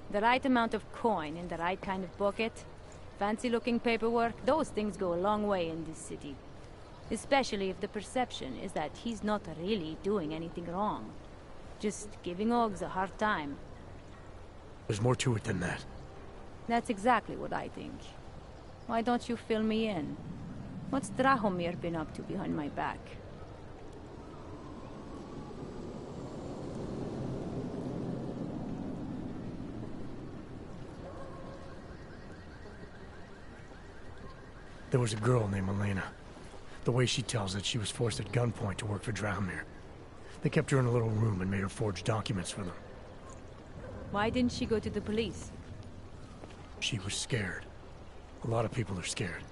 The right amount of coin in the right kind of pocket, fancy-looking paperwork, those things go a long way in this city. Especially if the perception is that he's not really doing anything wrong. Just giving Augs a hard time. There's more to it than that. That's exactly what I think. Why don't you fill me in? What's Drahomir been up to behind my back? There was a girl named Elena. The way she tells it, she was forced at gunpoint to work for Drahomir. They kept her in a little room and made her forge documents for them. Why didn't she go to the police? She was scared. A lot of people are scared.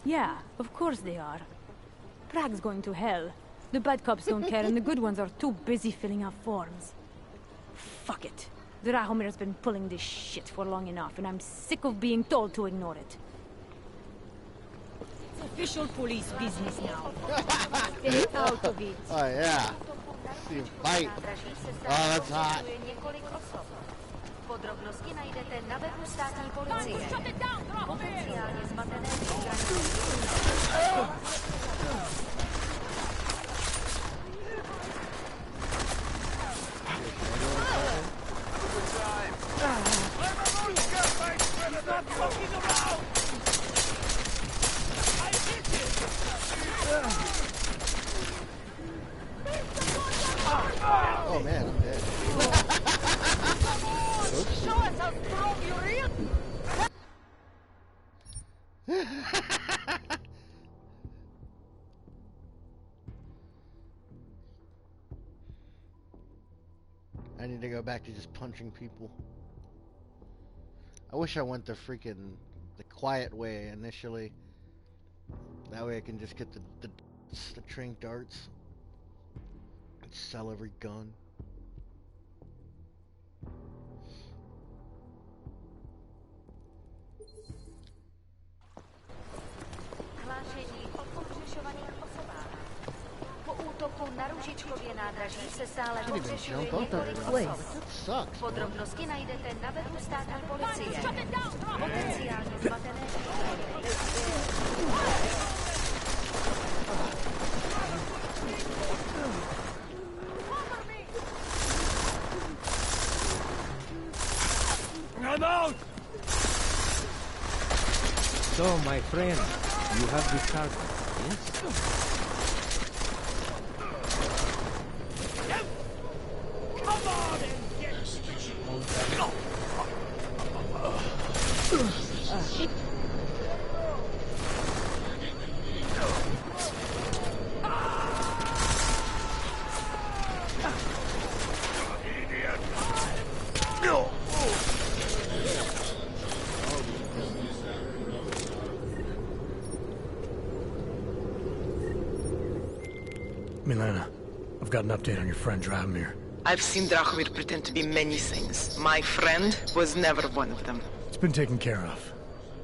Yeah, of course they are. Prague's going to hell. The bad cops don't care and the good ones are too busy filling out forms. Fuck it. Drahomir's been pulling this shit for long enough and I'm sick of being told to ignore it. It's official police business now. Stay out of it. Oh yeah. See him fight. Oh, that's hot. Podrobnosti najdete na webu státní policie. Potenciálně zmatené Oh man, I'm dead. Show us how strong you really. I need to go back to just punching people. I wish I went the quiet way initially. That way I can just get the train darts and sell every gun. Hlášení o pohřešovaných osobách. Po útoku na Ružičkově nádraží se stále pohřešuje několik osob. Podrobnosti najdete na webu státní policie. Potenciálně zmatené I'm out! So, my friend, you have this carpet, yes? Come on and get I've got an update on your friend Drahomir. I've seen Drahomir pretend to be many things. My friend was never one of them. It's been taken care of.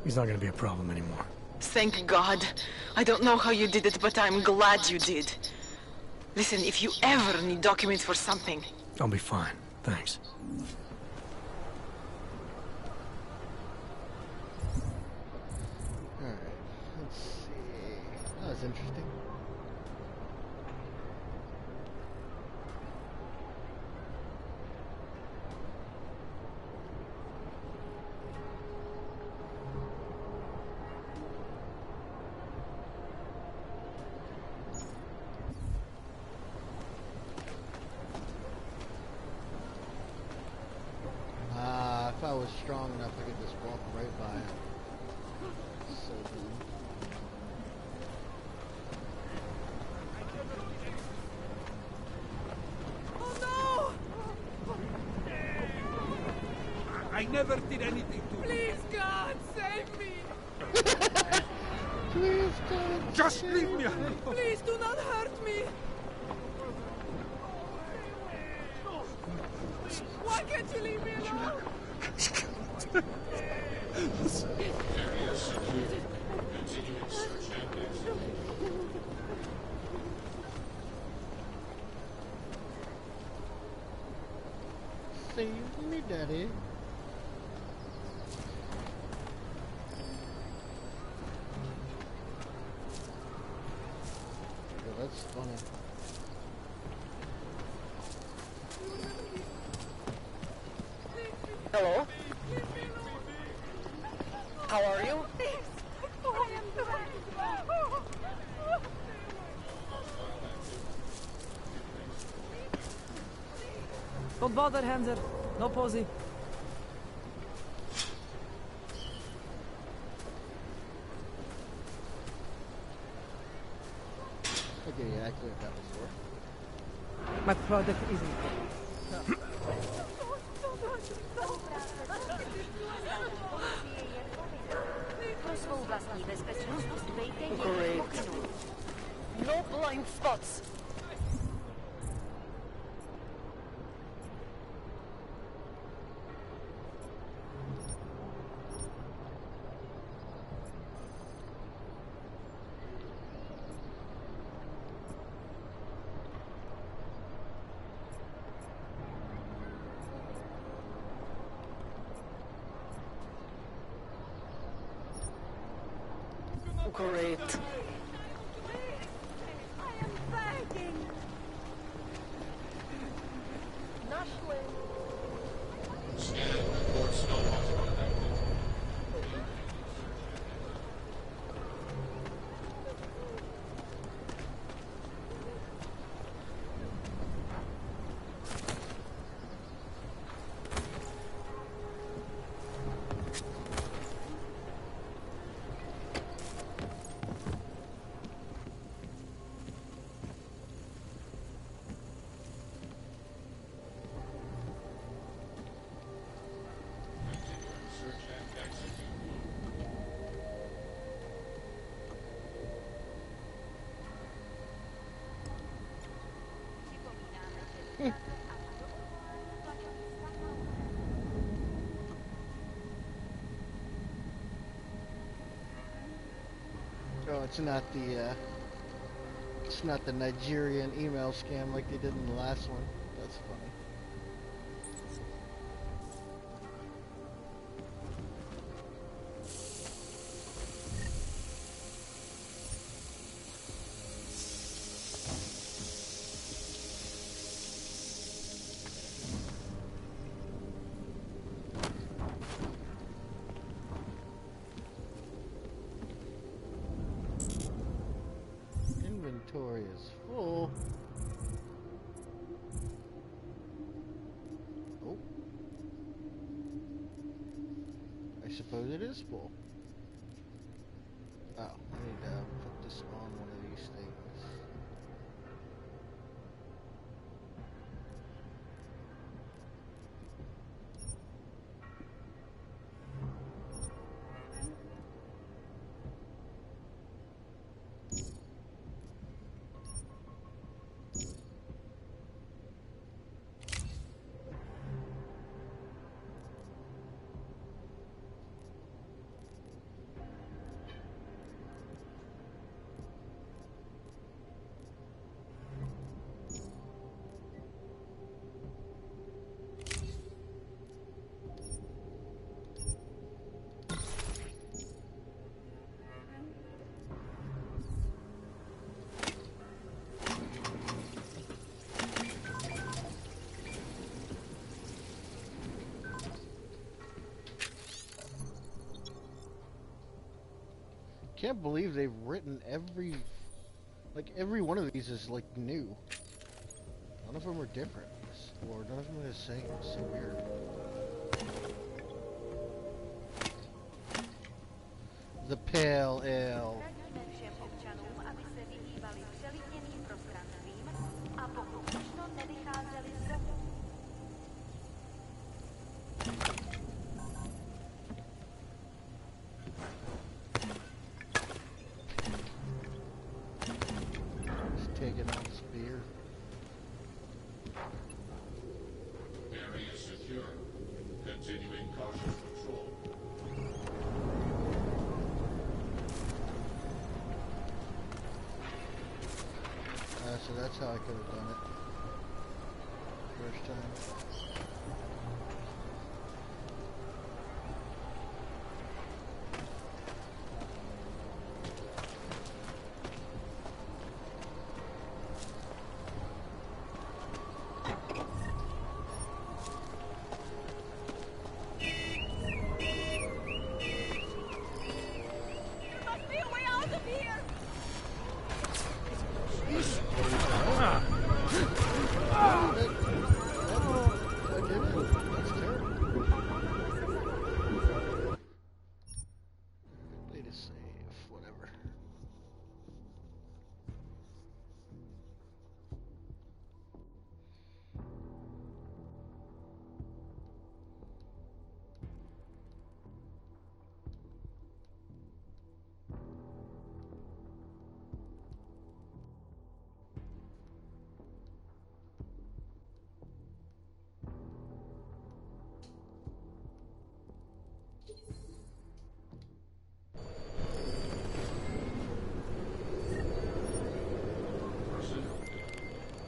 He's not gonna be a problem anymore. Thank God. I don't know how you did it, but I'm glad you did. Listen, if you ever need documents for something... I'll be fine. Thanks. Alright, let's see. That was interesting. If I was strong enough, I could just walk right by it. So dumb. Oh no! I never did anything to you. Please, God, save me! Please, God. Just leave me alone. Please do not hurt me! Why can't you leave me alone? Save me, Daddy. Oh, that's funny. Hello? How are you? Don't bother, Hanser. No posy. Okay, yeah, I cleared that before. My product isn't. Pro svou vlastní bezpečnost dbejte jejich pokynů. No blind spots. Great. Oh, it's not the Nigerian email scam like they did in the last one. That's funny. Inventory is full. Oh. I suppose it is full. Oh, I need to put this on one of these things. can't believe they've written every one of these is like new. None of them are different, or none of them are the same. It's so weird. The Pale Ale. Just taking all this beer. Area secure. Continuing cautious patrol. So that's how I could have done it first time.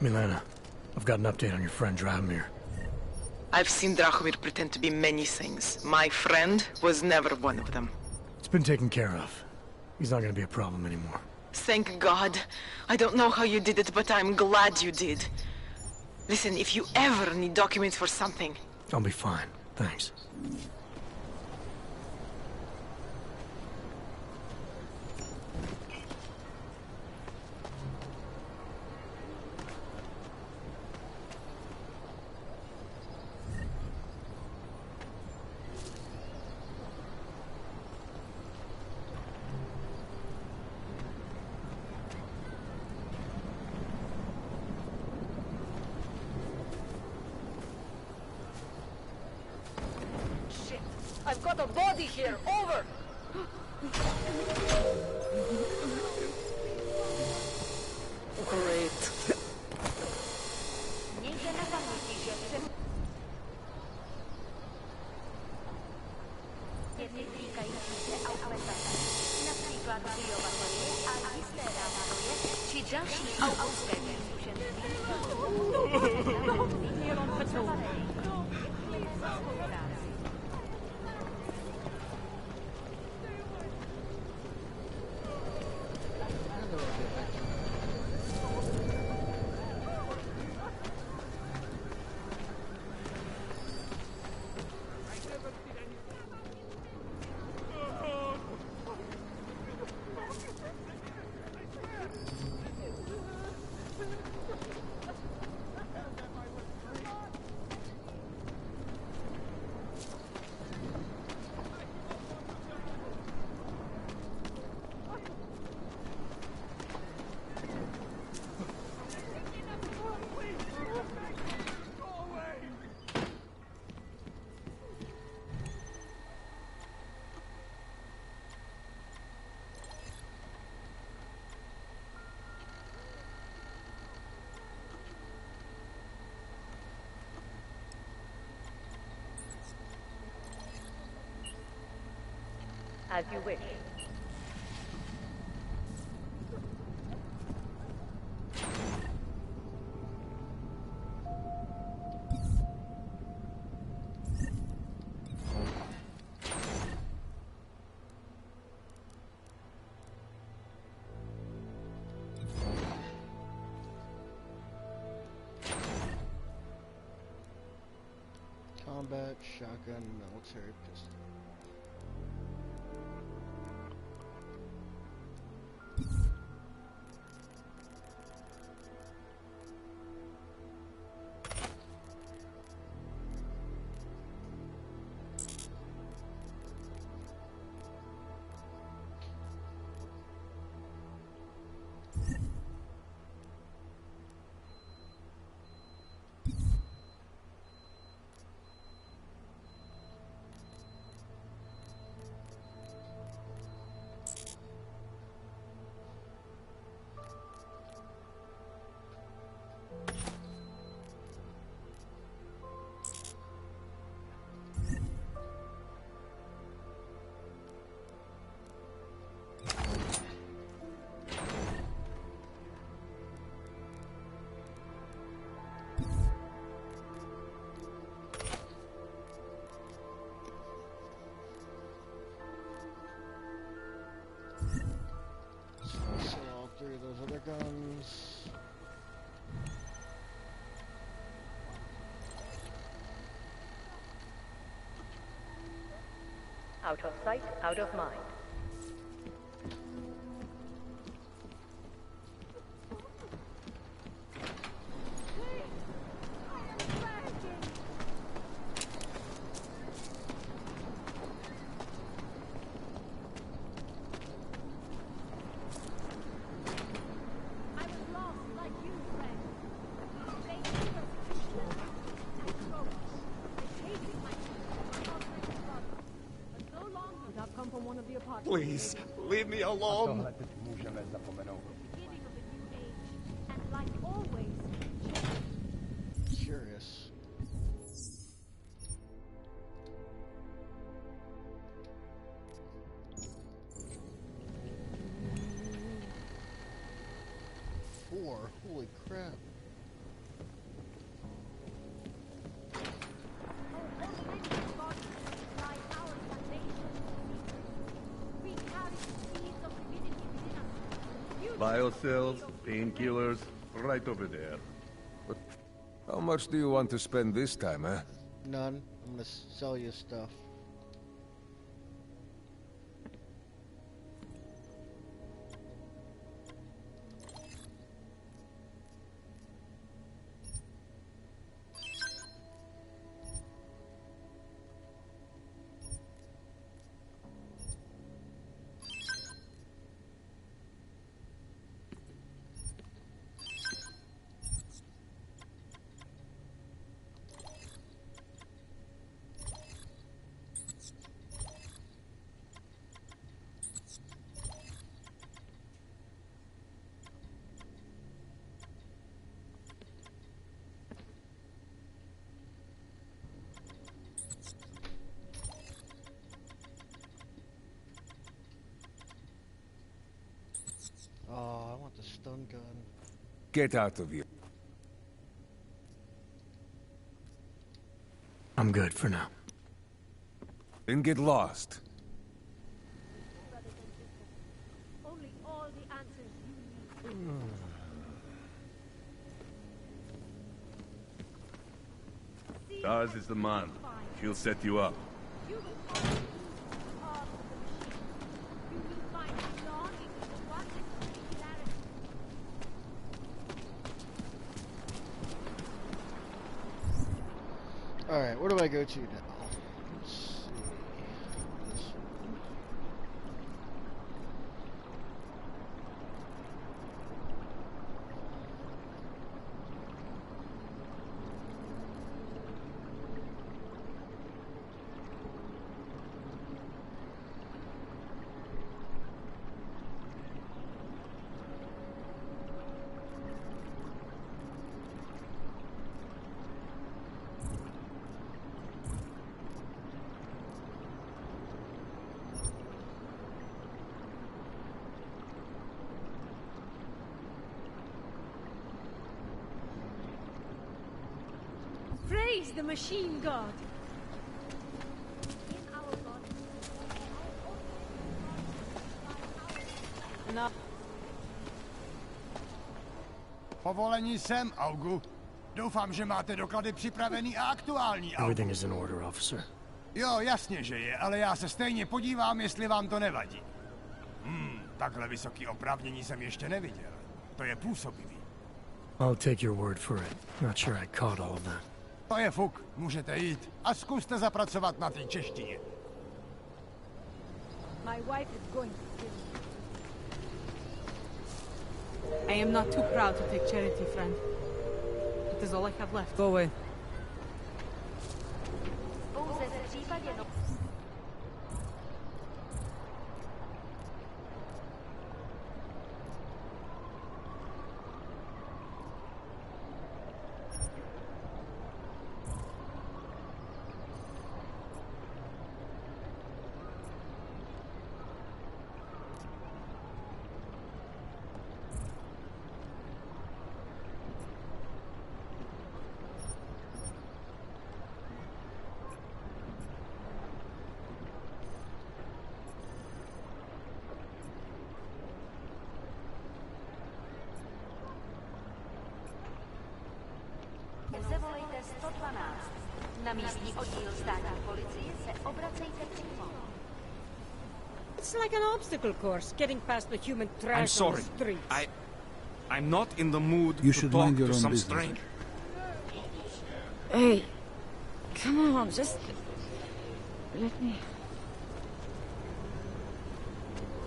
Milena, I've got an update on your friend Drahomir. I've seen Drahomir pretend to be many things. My friend was never one of them. It's been taken care of. He's not gonna be a problem anymore. Thank God. I don't know how you did it, but I'm glad you did. Listen, if you ever need documents for something... I'll be fine, thanks. I've got a body here! Over! Great. Miejte na pamięci, że týkající se augmentace, například biobatorie a jisté nástroje, či další autorské As you wish. Combat, shotgun, military pistol. Out of sight, out of mind. Please, leave me alone. Curious. Four? Holy crap. Biocells, painkillers, right over there. How much do you want to spend this time, eh? None. I'm gonna sell you stuff. Oh, I want the stun gun. Get out of here. I'm good for now. Then get lost. Only all the answers you need. Ours is the man. He'll set you up. You will find the of the machine. You will find longing in one singularity. Alright, where do I go to now? Let's see. This one. Praise the machine god. No. Povolení sem, Augu. Doufám, že máte doklady připravený a aktuální, Augu. Everything is in order, officer. Jo, jasně, že je, ale já se stejně podívám, jestli vám to nevadí. Takhle vysoký oprávnění jsem ještě neviděl. To je působivý. I'll take your word for it. Not sure I caught all of that. To je fuk, můžete jít a zkuste zapracovat na té češtině. My wife is going to kill me. I am not too proud to take charity, friend. It is all I have left. Go away. Pouze v případě zavolejte 112. Na místní oddíl státní policie se obracejte přímo. It's like an obstacle course, getting past the human trash I'm sorry. on the streets. I'm not in the mood You to should talk mind your to own some business. stranger. Hey, come on, just let me.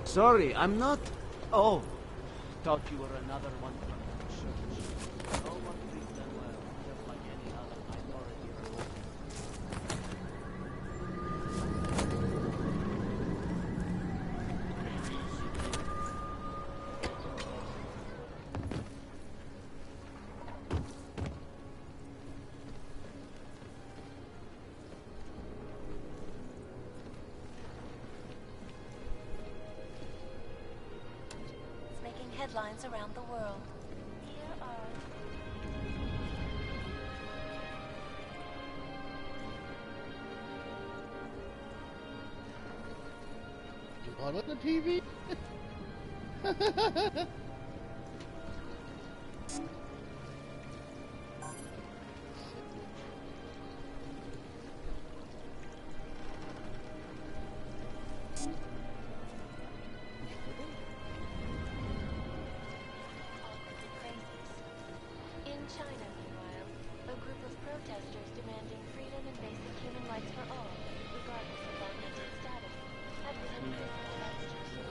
Sorry, I'm not... Oh, thought you were another one from the church. No one treats them well, just like any other minority religion. It's making headlines around the world. Here are... On the TV? In China, meanwhile, a group of protesters demanding freedom and basic human rights for all, regardless of their mental status, have been imprisoned last Tuesday.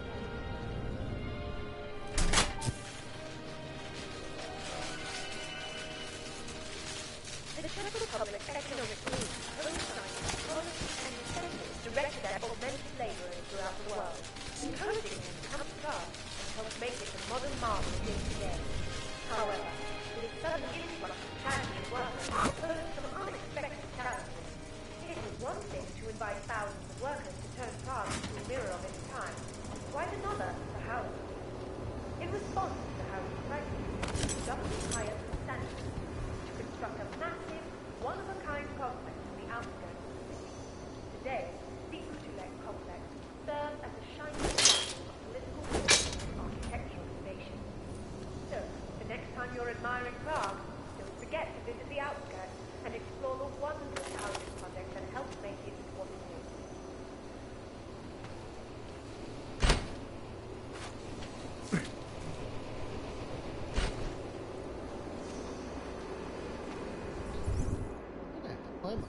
The Czech Republic Economic League co-signed policies and incentives directed at augmented laborers throughout the world, encouraging them to come to class and help make it the modern marvel it is today. However, this sudden influx of Chinese workers posed some unexpected challenges. It was one thing to invite thousands of workers to turn Prague into a mirror of its time, quite another to house them. In response to the housing crisis, the government hired consultants to construct a massive, one-of-a-kind complex in the outskirts of the city. Today, the Utrecht complex serves as a shining example of political will and architectural innovation. So, the next time you're admiring Prague, don't forget to visit the outskirts and explore the wonderful housing project that helped make it what it is. Why am I?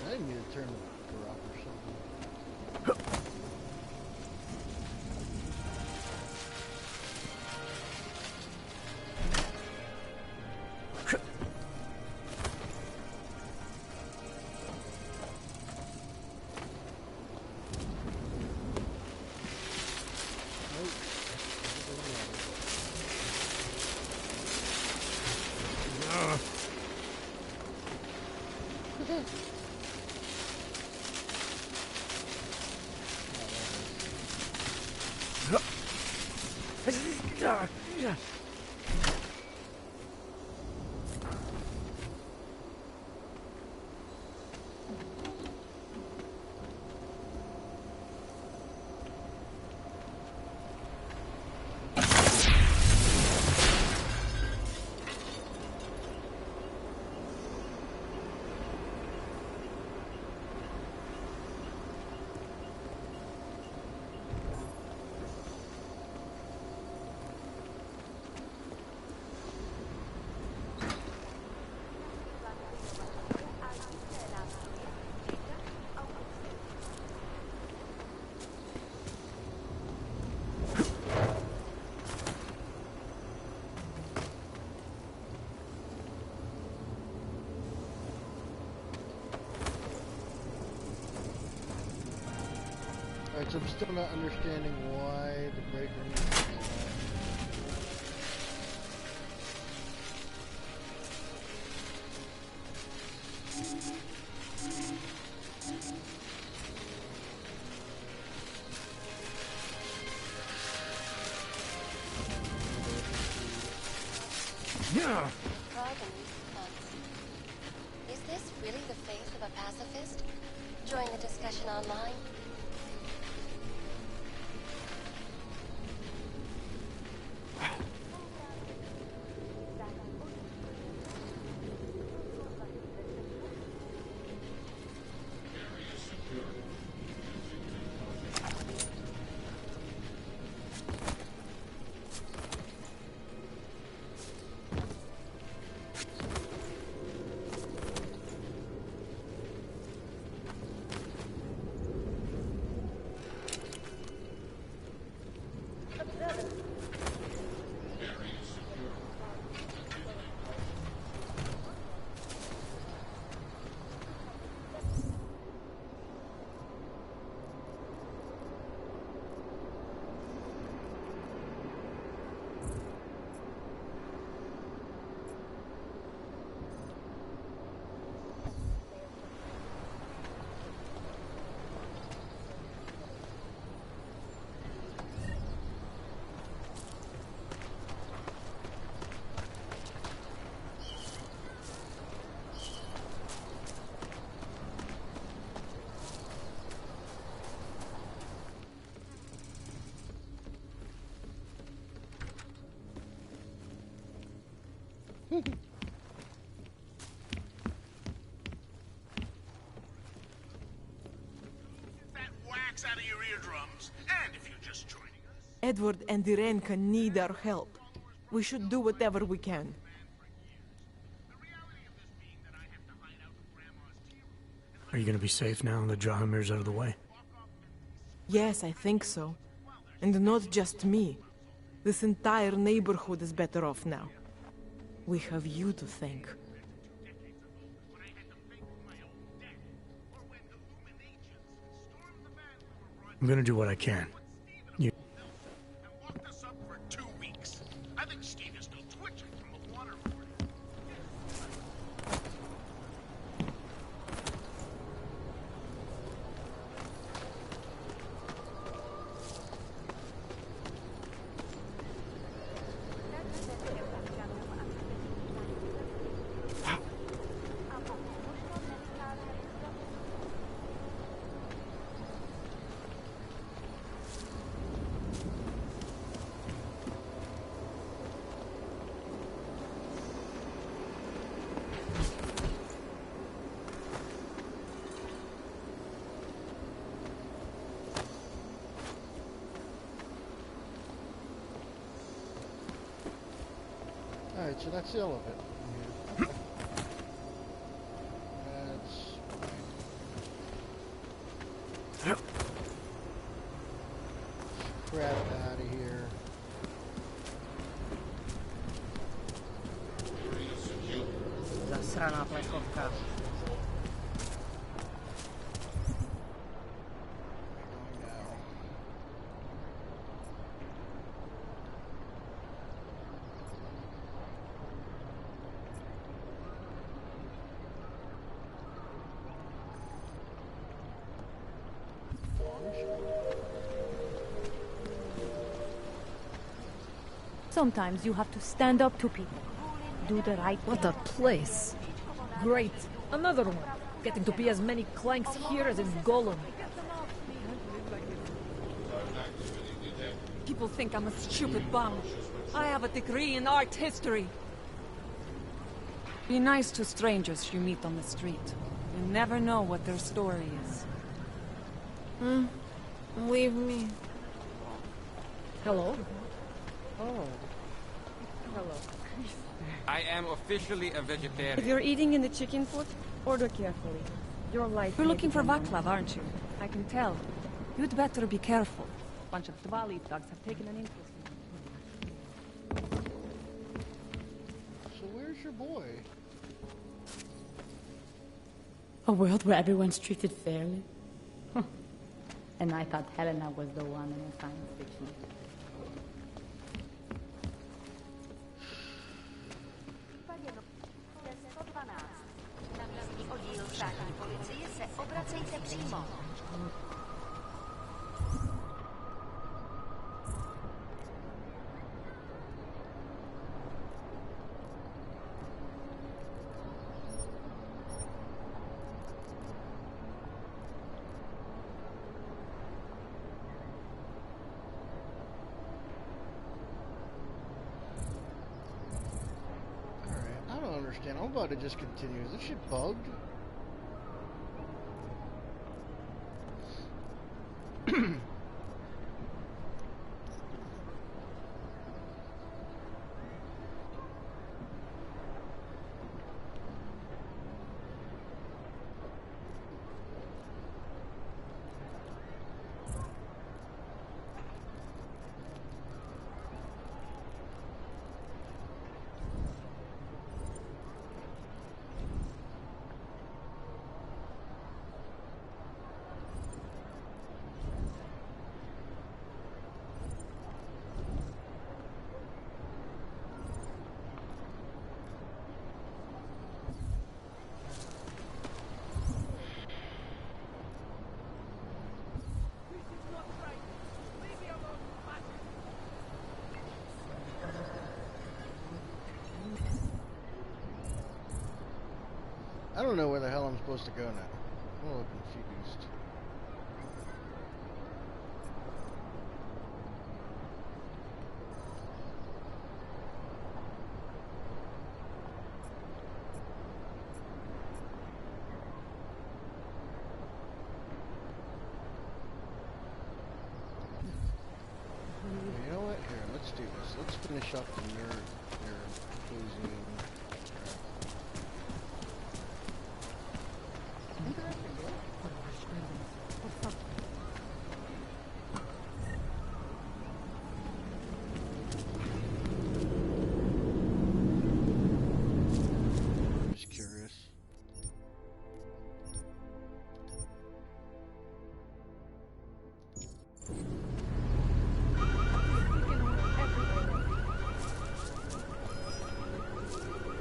I need to turn the rock or something. Alright, so I'm still not understanding why the breaker needs to come back. Yeah. Pardon, but is this really the faith of a pacifist? Join the discussion online. That wax out of your eardrums. And if you're just joining us. Edward and Irenka need our help. We should do whatever we can. Are you gonna be safe now that Drahomir's out of the way? Yes, I think so. And not just me. This entire neighborhood is better off now. We have you to thank. I'm gonna do what I can. You... Locked us up for 2 weeks. I think Steve is still twitching from the waterboard. Alright, so that's the elephant. That's... Crap out of here. Zasraná plechovka. Sometimes you have to stand up to people. Do the right thing. What a place. Great. Another one. Getting to be as many clanks here as in Gollum. People think I'm a stupid bum. I have a degree in art history. Be nice to strangers you meet on the street. You never know what their story is. Leave me. Hello? Oh. Hello. I am officially a vegetarian. If you're eating in the chicken foot, order carefully. Your life. You're looking for Vaclav, aren't you? I can tell. You'd better be careful. A bunch of Dvali thugs have taken an interest in you. So where's your boy? A world where everyone's treated fairly? Huh. And I thought Helena was the one in a science fiction. Na místní oddíl státní policie se obracejte přímo. I'm about to just continue. Is this shit bugged? I don't know where the hell I'm supposed to go now. I'm a little confused. You know what? Here, let's do this. Let's finish up your closing. Just curious.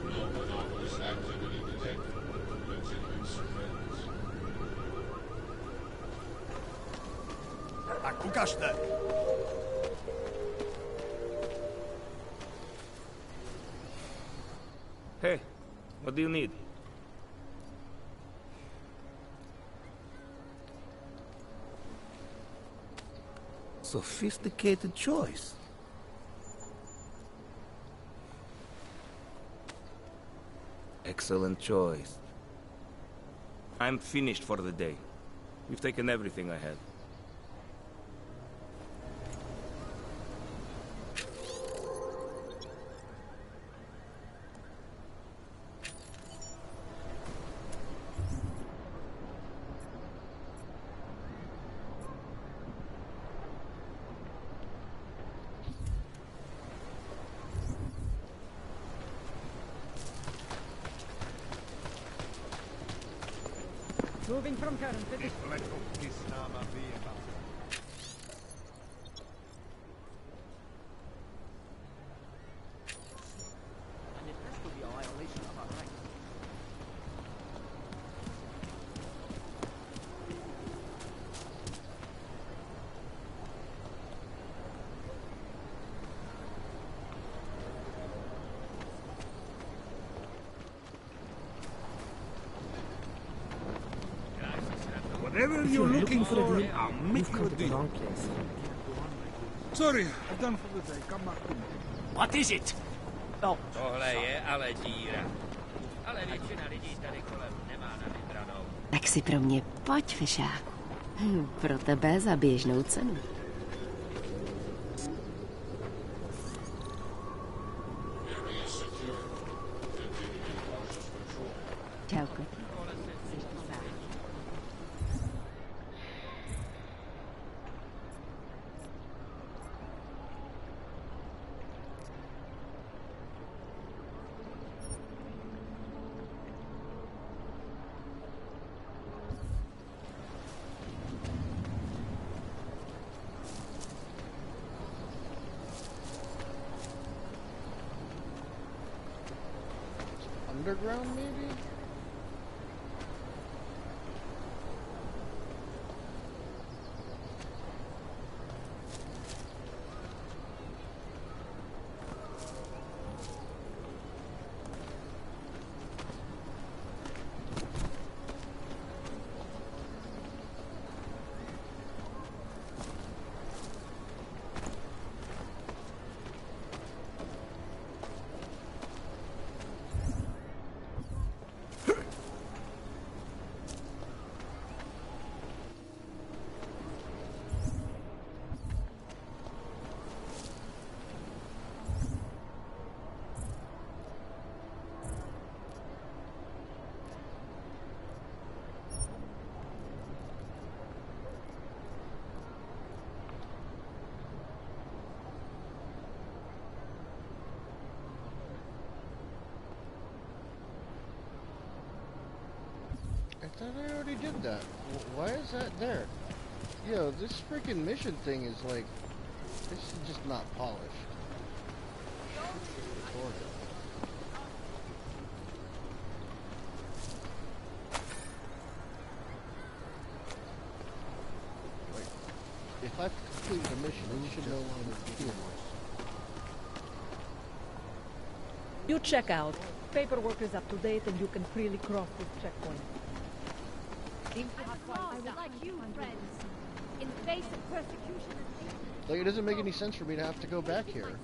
Anomalous activity detected. Continuing surveillance. Tak ukažte! Hey, what do you need? Sophisticated choice. Excellent choice. I'm finished for the day. You've taken everything I had. Moving from current. Whatever you're looking for, I'll make you a deal. Sorry, I'm done for the day. Come back to me. What is it? No. Tohle je ale díra. Ale většina lidí tady kolem nemá na vybranou. Tak si pro mě pojď, fešáku. Pro tebe za běžnou cenu. Čau, koti. underground, maybe? I thought I already did that. Why is that there? Yo, this freaking mission thing is like, this is just not polished. Recorded. Like, if I've completed a mission, it should no longer be here. You check out. Paperwork is up to date and you can freely cross this checkpoint. I would like you, friends, in the face of persecution and hate. Like, it doesn't make any sense for me to have to go back here.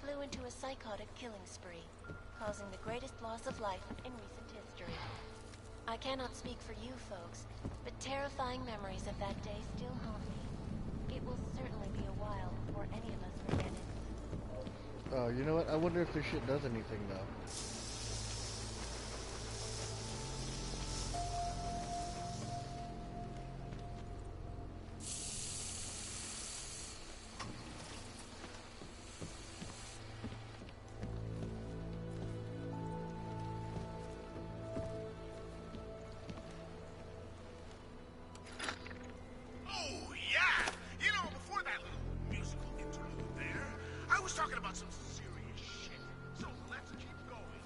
Flew into a psychotic killing spree, causing the greatest loss of life in recent history. I cannot speak for you folks, but terrifying memories of that day still haunt me. It will certainly be a while before any of us forget it. Oh, you know what? I wonder if this shit does anything, though. Talking about some serious shit. So let's keep going.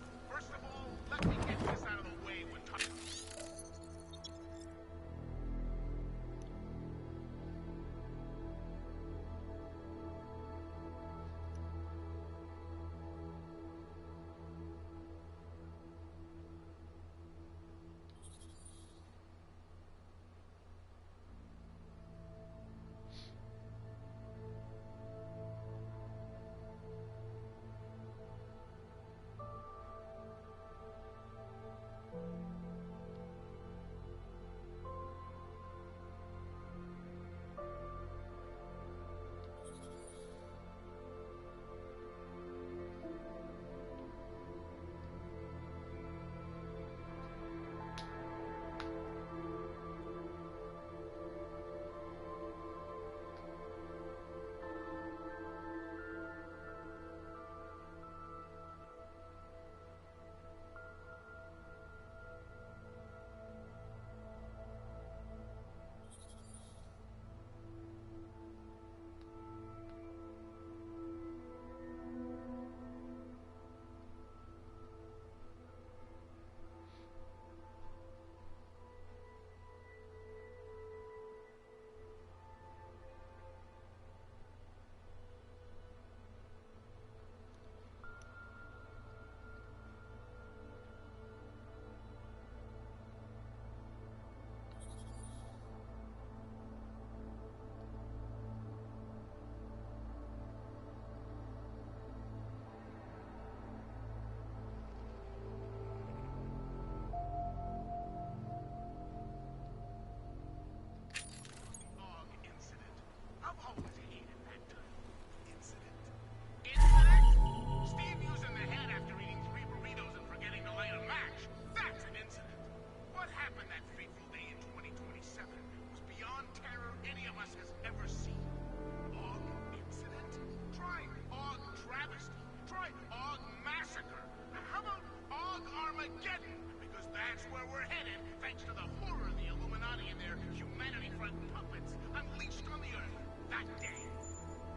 Mass-Macedonia, because that's where we're headed, thanks to the horror of the Illuminati and their humanity-front puppets unleashed on the Earth that day.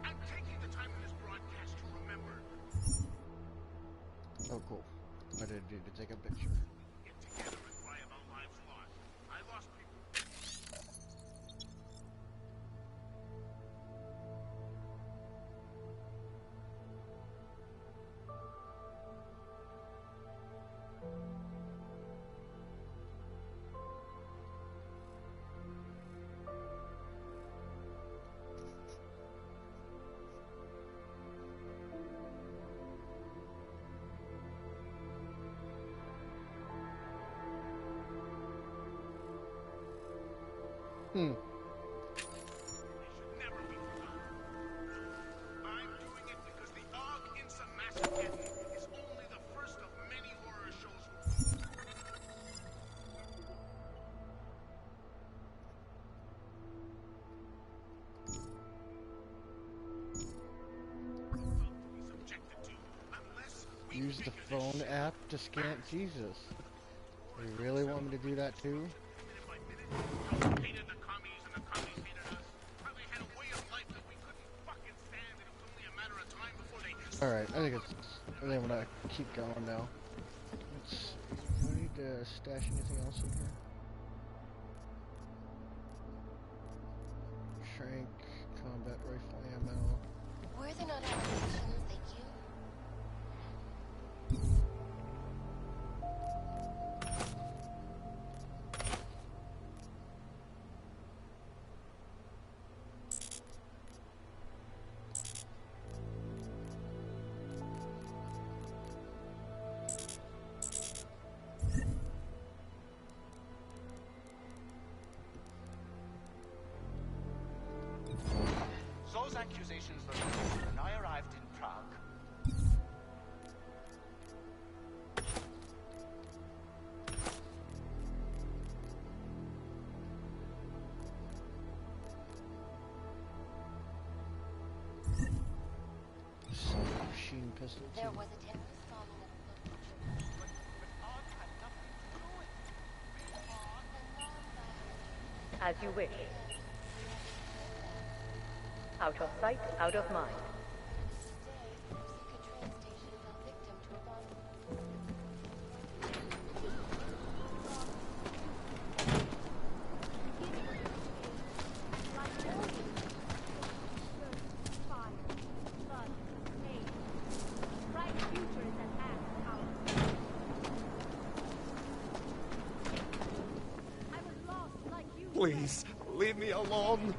I'm taking the time in this broadcast to remember. Oh, cool. I didn't need to take a picture. Get together and cry about lives lost. I lost people. Hmm. I'm doing it because the Og in Mass-Macedonia is only the first of many horror shows. Use the phone app to scan Jesus. You really want me to do that too? Alright, I think I'm gonna keep going now. Do I need to stash anything else in here? Shrink, combat rifle ammo. Were there not applications that you... Those accusations were made when I arrived in Prague. Machine pistol. There was a terrorist bombing at As you wish. Out of sight, out of mind. Please, leave me alone.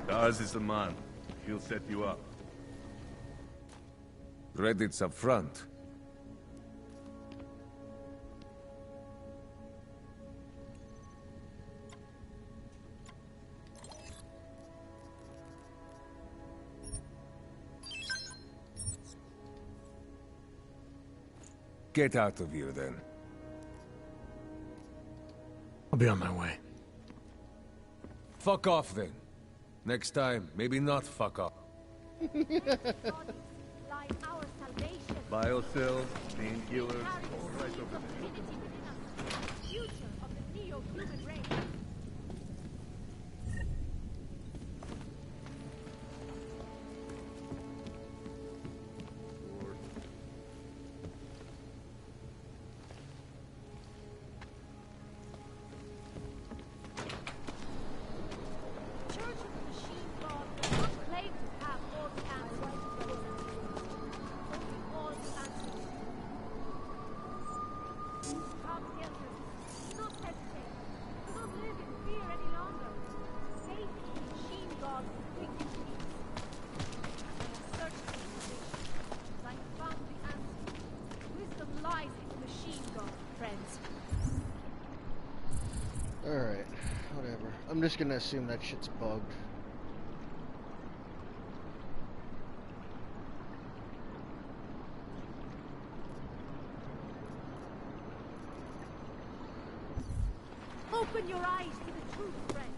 Ours is the man. He'll set you up. Credits up front. Get out of here, then. I'll be on my way. Fuck off, then. Next time, maybe not fuck off. Biocells, painkillers, all right over there. Alright, whatever. I'm just gonna assume that shit's bugged. Open your eyes to the truth, friend.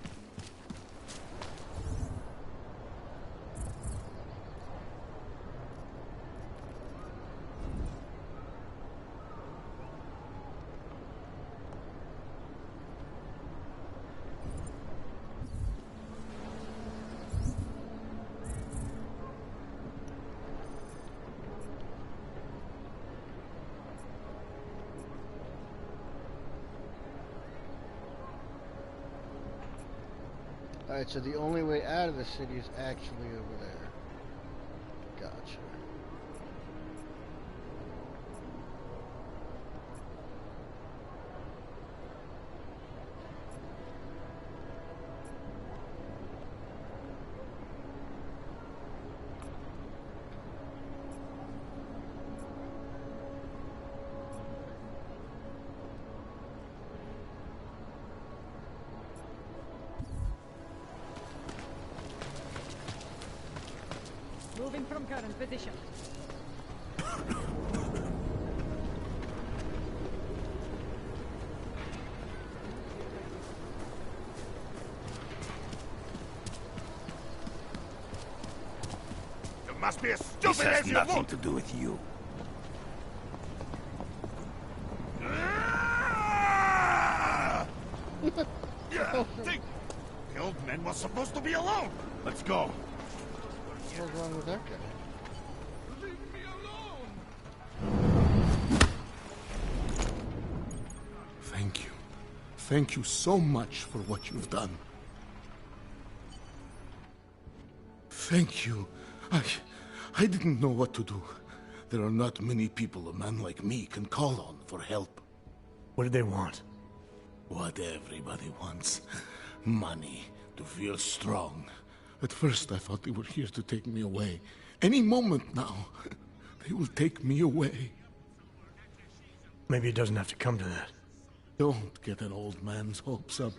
Alright, so the only way out of the city is actually over there. Gotcha. Moving from current position. You must be as This stupid has as you nothing look! to do with you. Yeah, think! The old man was supposed to be alone! Let's go! What's wrong with that guy? Thank you. Thank you so much for what you've done. Thank you. I didn't know what to do. There are not many people a man like me can call on for help. What did they want? What everybody wants. Money. To feel strong. At first I thought they were here to take me away. Any moment now, they will take me away. Maybe it doesn't have to come to that. Don't get an old man's hopes up.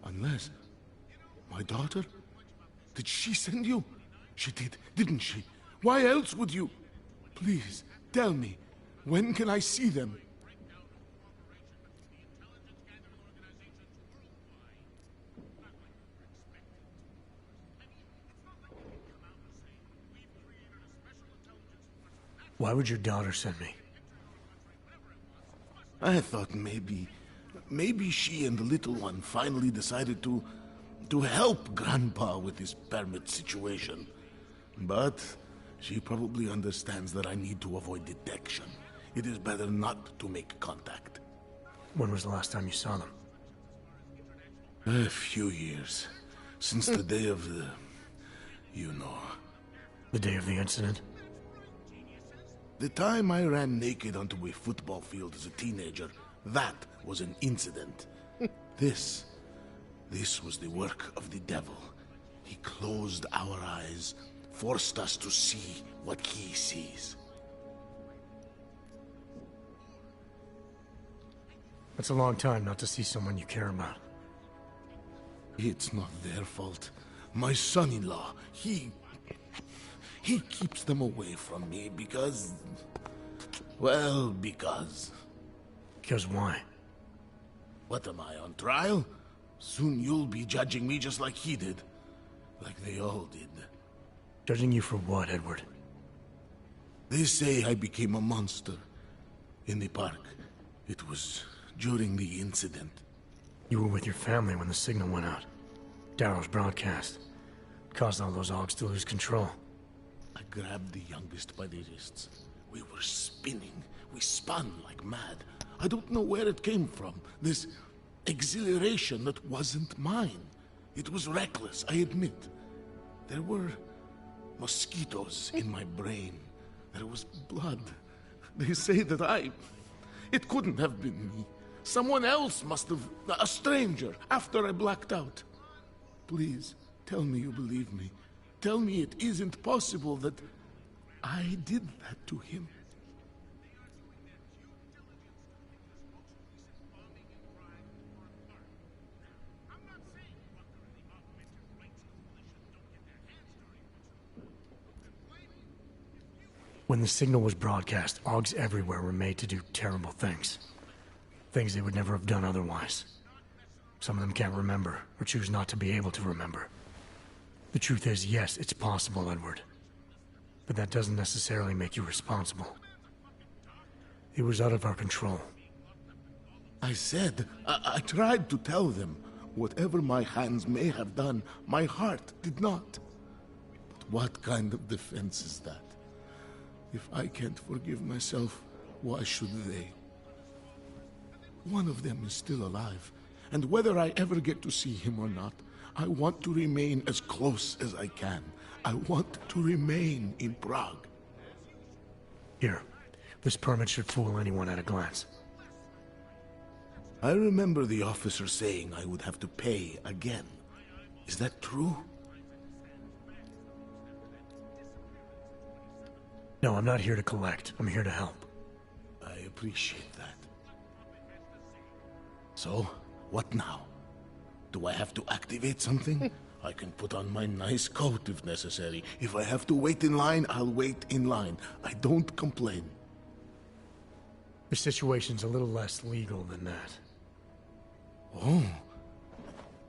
Unless... My daughter? Did she send you? She did, didn't she? Why else would you? Please, tell me. When can I see them? Why would your daughter send me? I thought maybe she and the little one finally decided to help Grandpa with his permit situation. But she probably understands that I need to avoid detection. It is better not to make contact. When was the last time you saw them? A few years. Since the day of the... you know. The day of the incident? The time I ran naked onto a football field as a teenager, that was an incident. This was the work of the devil. He closed our eyes, forced us to see what he sees. That's a long time not to see someone you care about. It's not their fault. My son-in-law, he keeps them away from me because... well, because... Because why? What am I, on trial? Soon you'll be judging me just like he did. Like they all did. Judging you for what, Edward? They say I became a monster. In the park. It was during the incident. You were with your family when the signal went out. Darrow's broadcast. Caused all those Augs to lose control. I grabbed the youngest by the wrists. We were spinning. We spun like mad. I don't know where it came from. This exhilaration that wasn't mine. It was reckless, I admit. There were mosquitoes in my brain. There was blood. They say that it couldn't have been me. Someone else must have... a stranger, after I blacked out. Please, tell me you believe me. Tell me it isn't possible that I did that to him. When the signal was broadcast, Augs everywhere were made to do terrible things. Things they would never have done otherwise. Some of them can't remember, or choose not to be able to remember. The truth is, yes, it's possible, Edward. But that doesn't necessarily make you responsible. It was out of our control. I said, I tried to tell them. Whatever my hands may have done, my heart did not. But what kind of defense is that? If I can't forgive myself, why should they? One of them is still alive, and whether I ever get to see him or not, I want to remain as close as I can. I want to remain in Prague. Here, this permit should fool anyone at a glance. I remember the officer saying I would have to pay again. Is that true? No, I'm not here to collect. I'm here to help. I appreciate that. So, what now? Do I have to activate something? I can put on my nice coat if necessary. If I have to wait in line, I'll wait in line. I don't complain. The situation's a little less legal than that. Oh.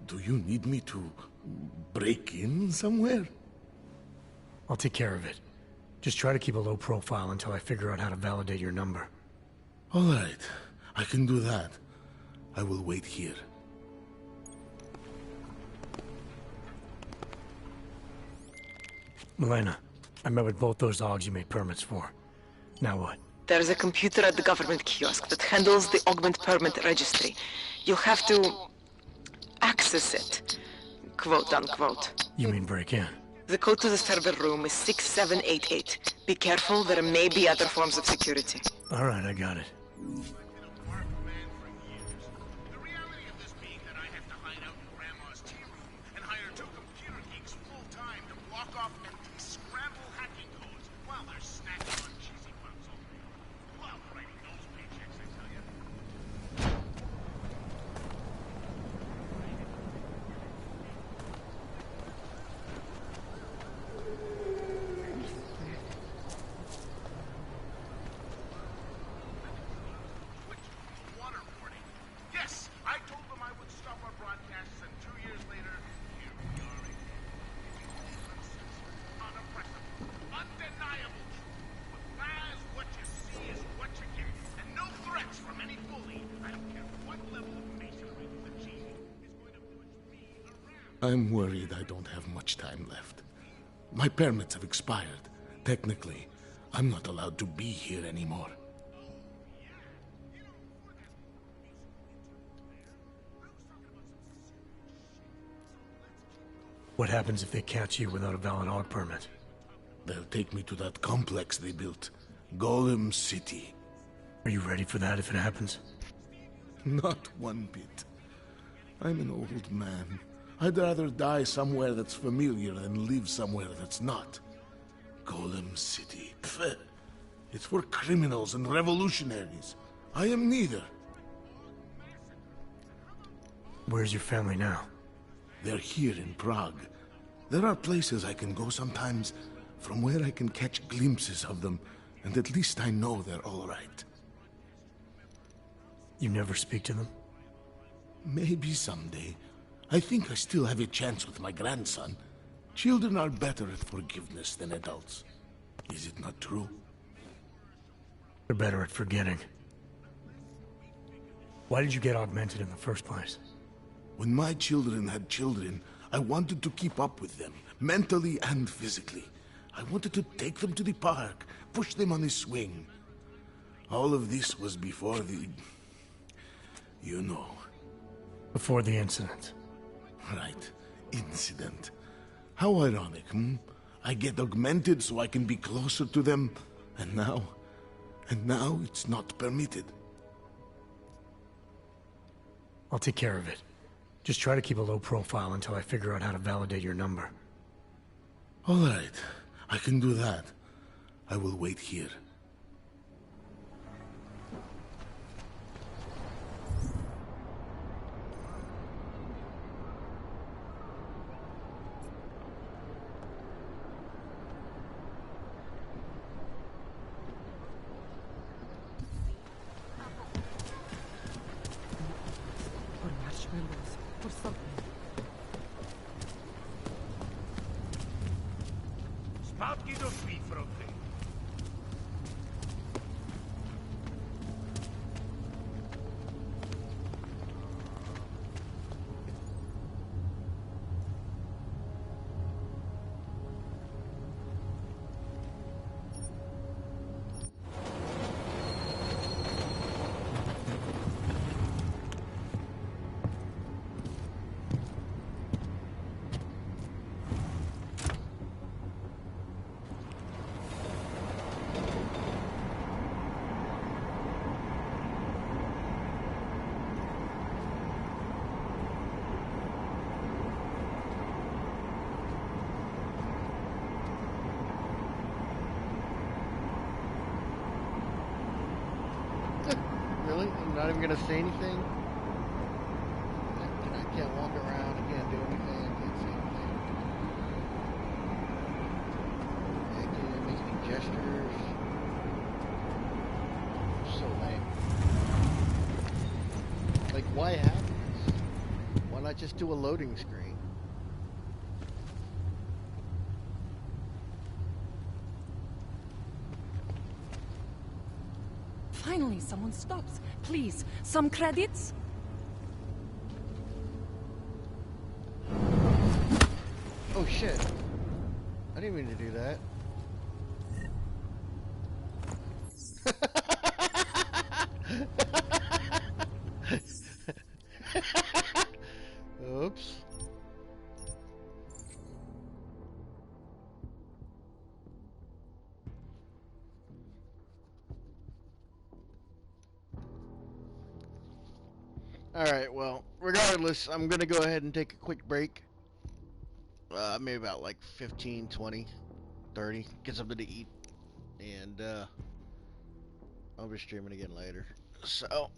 Do you need me to break in somewhere? I'll take care of it. Just try to keep a low profile until I figure out how to validate your number. All right. I can do that. I will wait here. Milena, I met with both those dogs you made permits for. Now what? There's a computer at the government kiosk that handles the augment permit registry. You'll have to access it, quote unquote. You mean break in? The code to the server room is 6788. Be careful, there may be other forms of security. All right, I got it. I'm worried I don't have much time left. My permits have expired. Technically, I'm not allowed to be here anymore. What happens if they catch you without a valid AUG permit? They'll take me to that complex they built. Golem City. Are you ready for that if it happens? Not one bit. I'm an old man. I'd rather die somewhere that's familiar than live somewhere that's not. Golem City. Pfft. It's for criminals and revolutionaries. I am neither. Where's your family now? They're here in Prague. There are places I can go sometimes, from where I can catch glimpses of them, and at least I know they're all right. You never speak to them? Maybe someday. I think I still have a chance with my grandson. Children are better at forgiveness than adults. Is it not true? They're better at forgetting. Why did you get augmented in the first place? When my children had children, I wanted to keep up with them, mentally and physically. I wanted to take them to the park, push them on the swing. All of this was before the... you know. Before the incident. Right. Incident. How ironic, hmm? I get augmented so I can be closer to them, and now it's not permitted. I'll take care of it. Just try to keep a low profile until I figure out how to validate your number. All right. I can do that. I will wait here. Or marshmallows. fronte. Really? I'm not even gonna say anything? I can't walk around, I can't do anything, I can't say anything. It makes me gestures. So lame. Like, why have this? Why not just do a loading screen? Finally, someone stops. Please, some credits? Oh shit. I didn't mean to do that. Oops. Alright, well, regardless, I'm gonna go ahead and take a quick break. Maybe about like 15, 20, 30. Get something to eat. And, I'll be streaming again later. So,